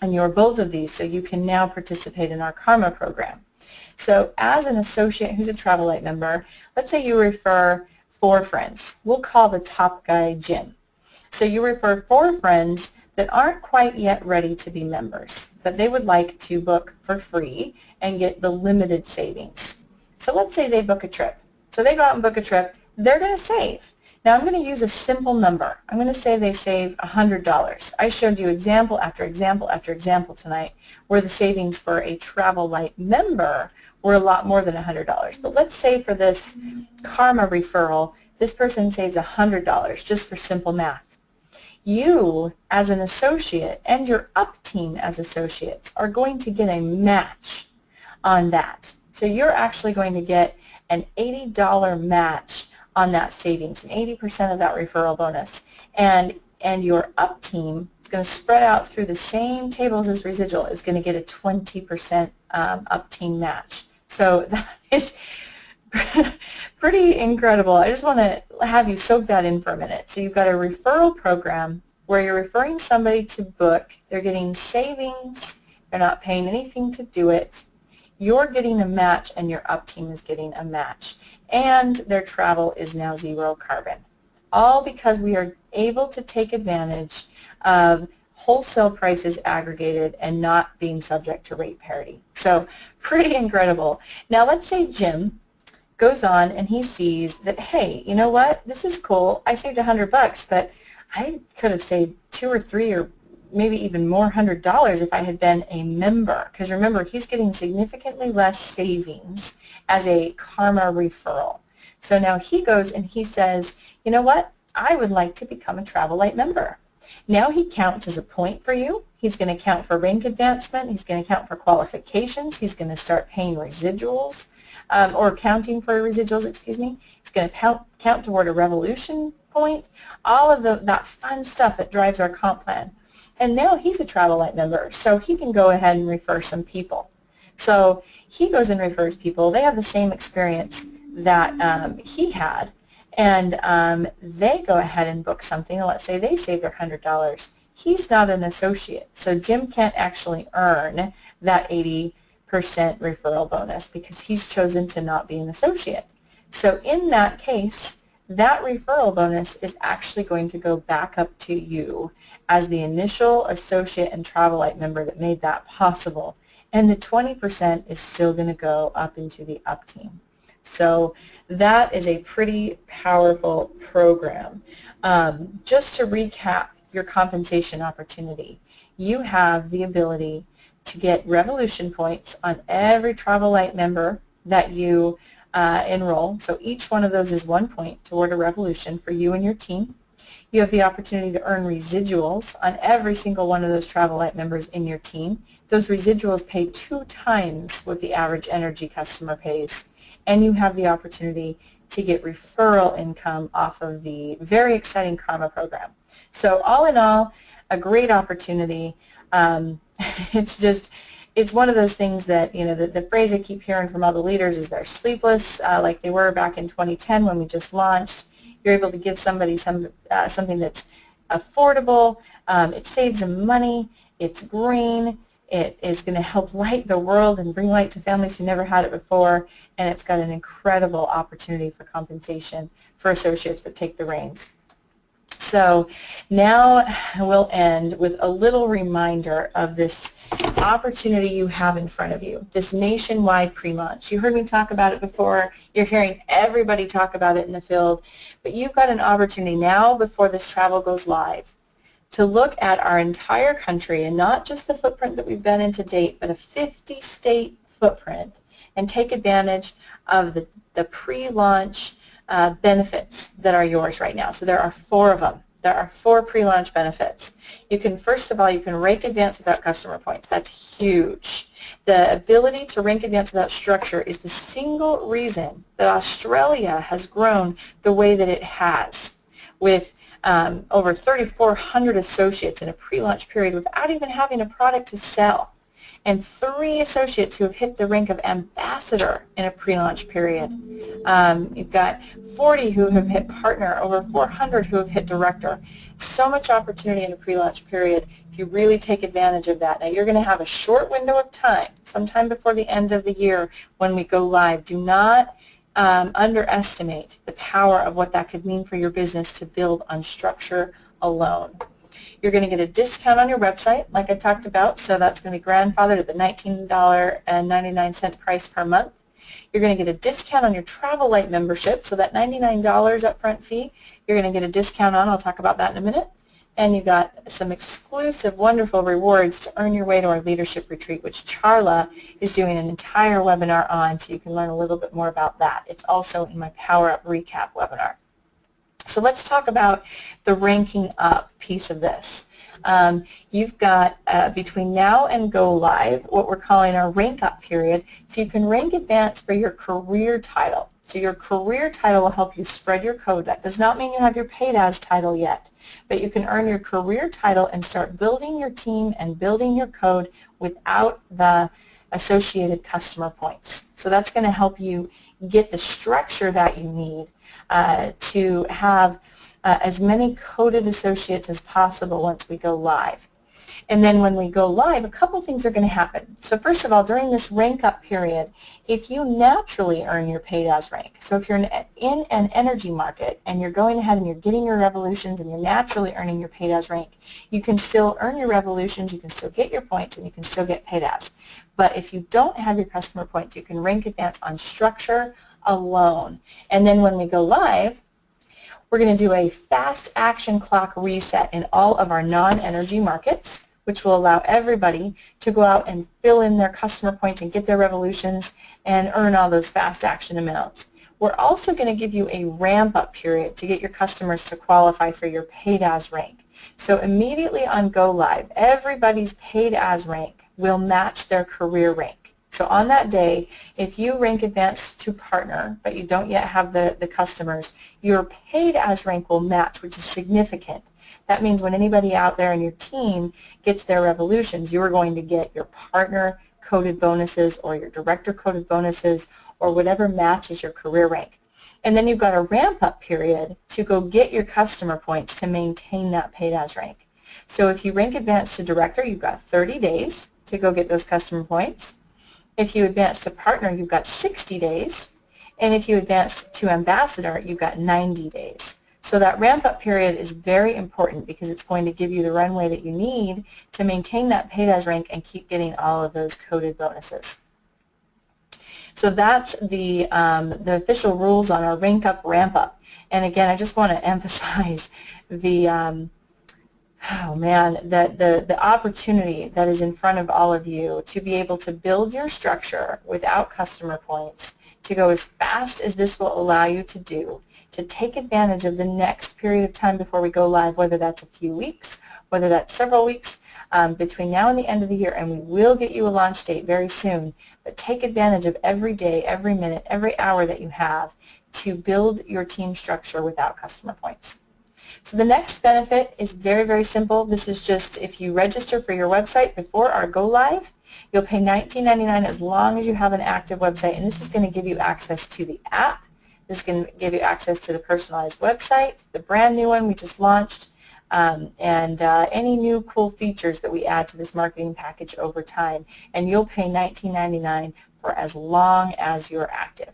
And you're both of these, so you can now participate in our Karma program. So as an associate who's a TRAVELlight member, let's say you refer 4 friends. We'll call the top guy Jim. So you refer 4 friends that aren't quite yet ready to be members, but they would like to book for free and get the limited savings. So let's say they book a trip. So they go out and book a trip. They're going to save. Now I'm going to use a simple number. I'm going to say they save $100. I showed you example after example after example tonight where the savings for a TRAVELlight member were a lot more than $100. But let's say for this Karma referral, this person saves $100 just for simple math. You, as an associate, and your up team as associates are going to get a match on that. So you're actually going to get an $80 match on that savings, and 80% of that referral bonus. And your up team is going to spread out through the same tables as residual, is going to get a 20% up team match. So that is pretty incredible. I just want to have you soak that in for a minute. So you've got a referral program where you're referring somebody to book. They're getting savings. They're not paying anything to do it. You're getting a match, and your up team is getting a match. And their travel is now 0 carbon. All because we are able to take advantage of wholesale prices aggregated and not being subject to rate parity. So pretty incredible. Now let's say Jim goes on and he sees that, hey, you know what, this is cool. I saved $100, but I could have saved 2 or 3 or maybe even more $100 if I had been a member. Because remember, he's getting significantly less savings as a Karma referral. So now he goes and he says, you know what, I would like to become a TRAVELlight member. Now he counts as a point for you. He's going to count for rank advancement. He's going to count for qualifications. He's going to start paying residuals, or counting for residuals, excuse me. He's going to count toward a revolution point, all of that fun stuff that drives our comp plan. And now he's a TRAVELlight member, so he can go ahead and refer some people. So he goes and refers people. They have the same experience that he had, and they go ahead and book something. Let's say they save their $100. He's not an associate, so Jim can't actually earn that 80% referral bonus because he's chosen to not be an associate. So in that case, that referral bonus is actually going to go back up to you as the initial associate and TRAVELlight member that made that possible. And the 20% is still going to go up into the up team. So that is a pretty powerful program. Just to recap your compensation opportunity, you have the ability to get revolution points on every TRAVELlight member that you enroll. So each one of those is 1 point toward a revolution for you and your team. You have the opportunity to earn residuals on every single one of those TRAVELlight members in your team. Those residuals pay 2 times what the average energy customer pays. And you have the opportunity to get referral income off of the very exciting Karma program. So all in all, a great opportunity. It's one of those things that, you know, the phrase I keep hearing from all the leaders is they're sleepless, like they were back in 2010 when we just launched. You're able to give somebody something that's affordable. It saves them money. It's green. It is going to help light the world and bring light to families who never had it before. And it's got an incredible opportunity for compensation for associates that take the reins. So now we'll end with a little reminder of this opportunity you have in front of you, this nationwide pre-launch. You heard me talk about it before. You're hearing everybody talk about it in the field. But you've got an opportunity now before this travel goes live to look at our entire country, and not just the footprint that we've been in to date, but a 50-state footprint, and take advantage of the pre-launch benefits that are yours right now. So there are 4 of them. There are 4 pre-launch benefits. You can, first of all, you can rank advance without customer points. That's huge. The ability to rank advance without structure is the single reason that Australia has grown the way that it has, with over 3,400 associates in a pre-launch period without even having a product to sell. and 3 associates who have hit the rank of ambassador in a pre-launch period. You've got 40 who have hit partner, over 400 who have hit director. So much opportunity in the pre-launch period if you really take advantage of that. Now you're going to have a short window of time, sometime before the end of the year when we go live. Do not underestimate the power of what that could mean for your business to build on structure alone. You're going to get a discount on your website, like I talked about, so that's going to be grandfathered at the $19.99 price per month. You're going to get a discount on your TRAVELlight membership, so that $99 upfront fee, you're going to get a discount on. I'll talk about that in a minute. And you've got some exclusive, wonderful rewards to earn your way to our leadership retreat, which Charla is doing an entire webinar on, so you can learn a little bit more about that. It's also in my Power Up Recap webinar. So let's talk about the ranking up piece of this. You've got between now and go live what we're calling our rank up period, so you can rank advance for your career title. So your career title will help you spread your code. That does not mean you have your paid as title yet, but you can earn your career title and start building your team and building your code without the associated customer points. So that's going to help you get the structure that you need to have as many coded associates as possible once we go live. And then when we go live, a couple things are going to happen. So first of all, during this rank up period, if you naturally earn your paid as rank, so if you're in an energy market and you're going ahead and you're getting your revolutions and you're naturally earning your paid as rank, you can still earn your revolutions, you can still get your points, and you can still get paid as. But if you don't have your customer points, you can rank advance on structure alone. And then when we go live, we're going to do a fast action clock reset in all of our non-energy markets, which will allow everybody to go out and fill in their customer points and get their revolutions and earn all those fast action amounts. We're also going to give you a ramp-up period to get your customers to qualify for your paid as rank. So immediately on go live, everybody's paid as rank will match their career rank. So on that day, if you rank advanced to partner, but you don't yet have the customers, your paid as rank will match, which is significant. That means when anybody out there in your team gets their revolutions, you are going to get your partner coded bonuses or your director coded bonuses or whatever matches your career rank. And then you've got a ramp-up period to go get your customer points to maintain that paid as rank. So if you rank advanced to director, you've got 30 days to go get those customer points. If you advance to partner, you've got 60 days. And if you advance to ambassador, you've got 90 days. So that ramp-up period is very important because it's going to give you the runway that you need to maintain that paid as rank and keep getting all of those coded bonuses. So that's the official rules on our rank up, ramp up. And again, I just want to emphasize the the opportunity that is in front of all of you to be able to build your structure without customer points, to go as fast as this will allow you to do, to take advantage of the next period of time before we go live, whether that's a few weeks, whether that's several weeks, between now and the end of the year, and we will get you a launch date very soon, but take advantage of every day, every minute, every hour that you have to build your team structure without customer points. So the next benefit is very, very simple. This is just if you register for your website before our go live, you'll pay $19.99 as long as you have an active website, and this is going to give you access to the app. This is going to give you access to the personalized website, the brand new one we just launched, and any new cool features that we add to this marketing package over time. And you'll pay $19.99 for as long as you're active.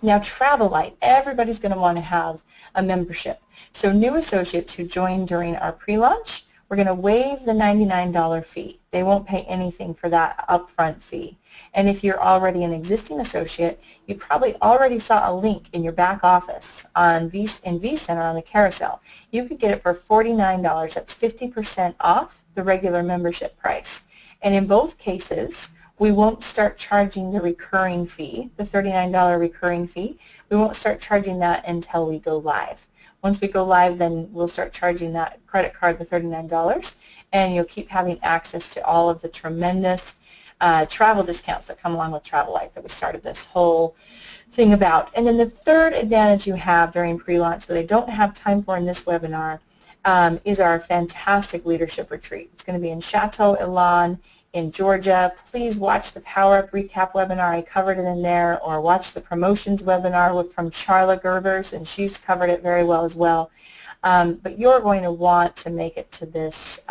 Now TRAVELlight, everybody's going to want to have a membership. So new associates who join during our pre-launch, we're going to waive the $99 fee. They won't pay anything for that upfront fee. And if you're already an existing associate, you probably already saw a link in your back office in vCenter on the carousel. You could get it for $49. That's 50% off the regular membership price. And in both cases, we won't start charging the recurring fee, the $39 recurring fee. We won't start charging that until we go live. Once we go live, then we'll start charging that credit card the $39, and you'll keep having access to all of the tremendous travel discounts that come along with TRAVELlight that we started this whole thing about. And then the third advantage you have during pre-launch that I don't have time for in this webinar is our fantastic leadership retreat. It's going to be in Chateau Elan in Georgia, please watch the Power Up Recap webinar. I covered it in there, or watch the Promotions webinar from Charla Gerbers, and she's covered it very well as well. But you're going to want to make it to this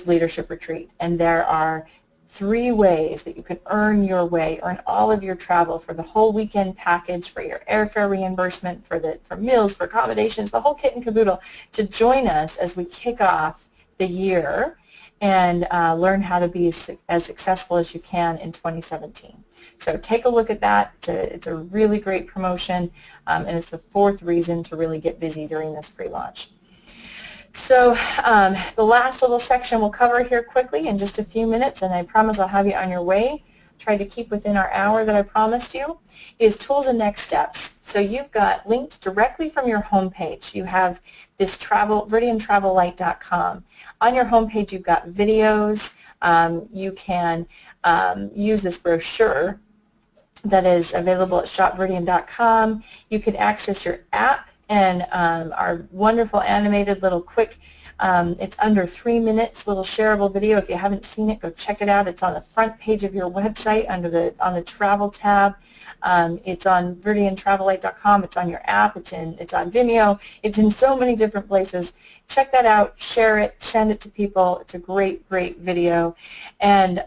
leadership retreat, and there are 3 ways that you can earn your way, earn all of your travel for the whole weekend package, for your airfare reimbursement, for meals, for accommodations, the whole kit and caboodle, to join us as we kick off the year and learn how to be as successful as you can in 2017. So take a look at that. It's a really great promotion, and it's the 4th reason to really get busy during this pre-launch. So the last little section we'll cover here quickly in just a few minutes, and I promise I'll have you on your way. Try to keep within our hour that I promised you, is tools and next steps. So you've got linked directly from your homepage. You have this ViridianTravellight.com. On your homepage you've got videos. You can use this brochure that is available at shopviridian.com. You can access your app and our wonderful animated little quick, it's under 3 minutes, little shareable video. If you haven't seen it, go check it out. It's on the front page of your website on the travel tab. It's on ViridianTravellight.com. It's on your app. It's on Vimeo. It's in so many different places. Check that out. Share it. Send it to people. It's a great, great video. And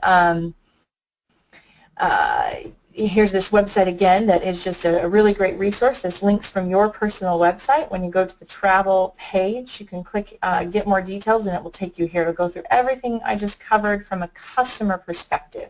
here's this website again that is just a really great resource. This links from your personal website. When you go to the travel page, you can click get more details, and it will take you here. It'll go through everything I just covered from a customer perspective.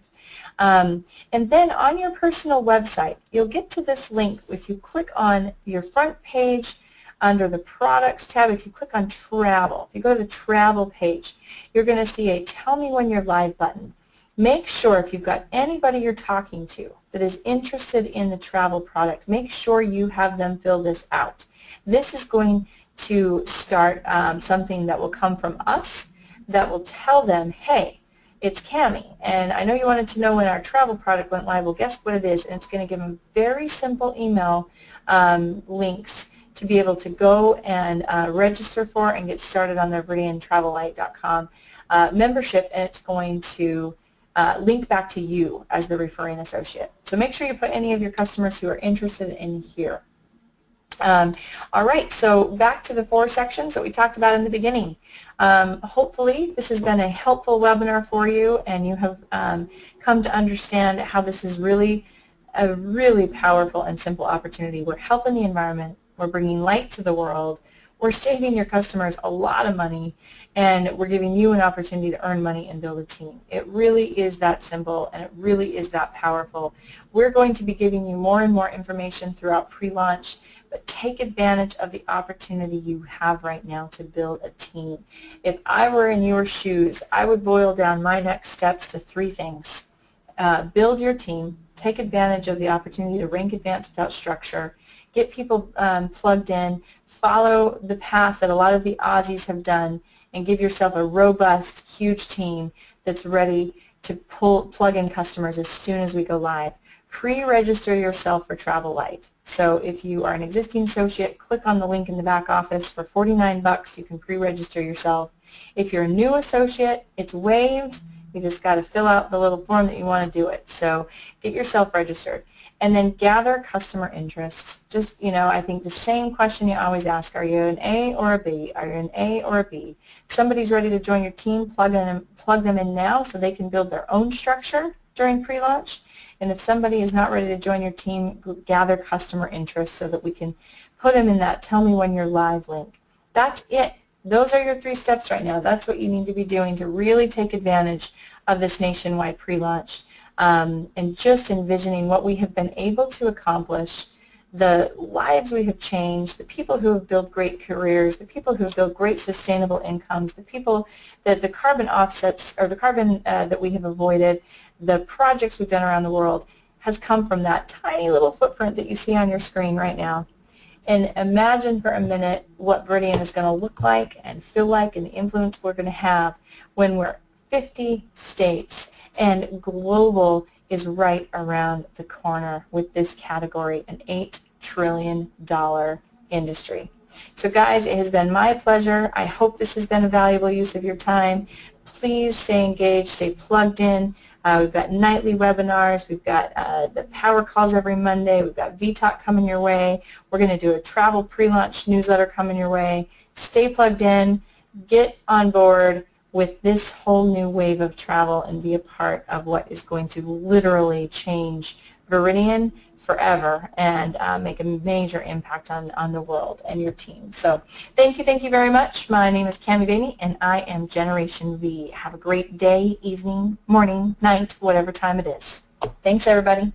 And then on your personal website, you'll get to this link. If you click on your front page under the products tab, if you click on travel, if you go to the travel page, you're going to see a tell me when you're live button. Make sure if you've got anybody you're talking to that is interested in the travel product, make sure you have them fill this out. This is going to start something that will come from us that will tell them, hey, it's Cami, and I know you wanted to know when our travel product went live. Well, guess what it is? And it's going to give them very simple email links to be able to go and register for and get started on their ViridianTravellight.com membership, and it's going to link back to you as the referring associate. So make sure you put any of your customers who are interested in here. All right, so back to the 4 sections that we talked about in the beginning. Hopefully this has been a helpful webinar for you, and you have come to understand how this is really a really powerful and simple opportunity. We're helping the environment, we're bringing light to the world, we're saving your customers a lot of money, and we're giving you an opportunity to earn money and build a team. It really is that simple, and it really is that powerful. We're going to be giving you more and more information throughout pre-launch, but take advantage of the opportunity you have right now to build a team. If I were in your shoes, I would boil down my next steps to 3 things. Build your team, take advantage of the opportunity to rank advance without structure, get people plugged in, follow the path that a lot of the Aussies have done, and give yourself a robust, huge team that's ready to plug in customers as soon as we go live. Pre-register yourself for TRAVELlight. So if you are an existing associate, click on the link in the back office. For $49, you can pre-register yourself. If you're a new associate, it's waived. You just got to fill out the little form that you want to do it. So get yourself registered. And then gather customer interest. Just, I think the same question you always ask, are you an A or a B? Are you an A or a B? If somebody's ready to join your team, plug them in now so they can build their own structure during pre-launch. And if somebody is not ready to join your team, gather customer interest so that we can put them in that tell me when you're live link. That's it. Those are your 3 steps right now. That's what you need to be doing to really take advantage of this nationwide pre-launch. And just envisioning what we have been able to accomplish, the lives we have changed, the people who have built great careers, the people who have built great sustainable incomes, the people that the carbon offsets or the carbon that we have avoided, the projects we've done around the world has come from that tiny little footprint that you see on your screen right now. And imagine for a minute what Viridian is going to look like and feel like, and the influence we're going to have when we're 50 states and global is right around the corner with this category, an $8 trillion industry. So guys, it has been my pleasure. I hope this has been a valuable use of your time. please stay engaged, stay plugged in. We've got nightly webinars. We've got the power calls every Monday. We've got VTalk coming your way. We're going to do a travel pre-launch newsletter coming your way. Stay plugged in. Get on board with this whole new wave of travel and be a part of what is going to literally change Viridian forever and make a major impact on the world and your team. So thank you very much. My name is Cami Boehme, and I am Generation V. Have a great day, evening, morning, night, whatever time it is. Thanks, everybody.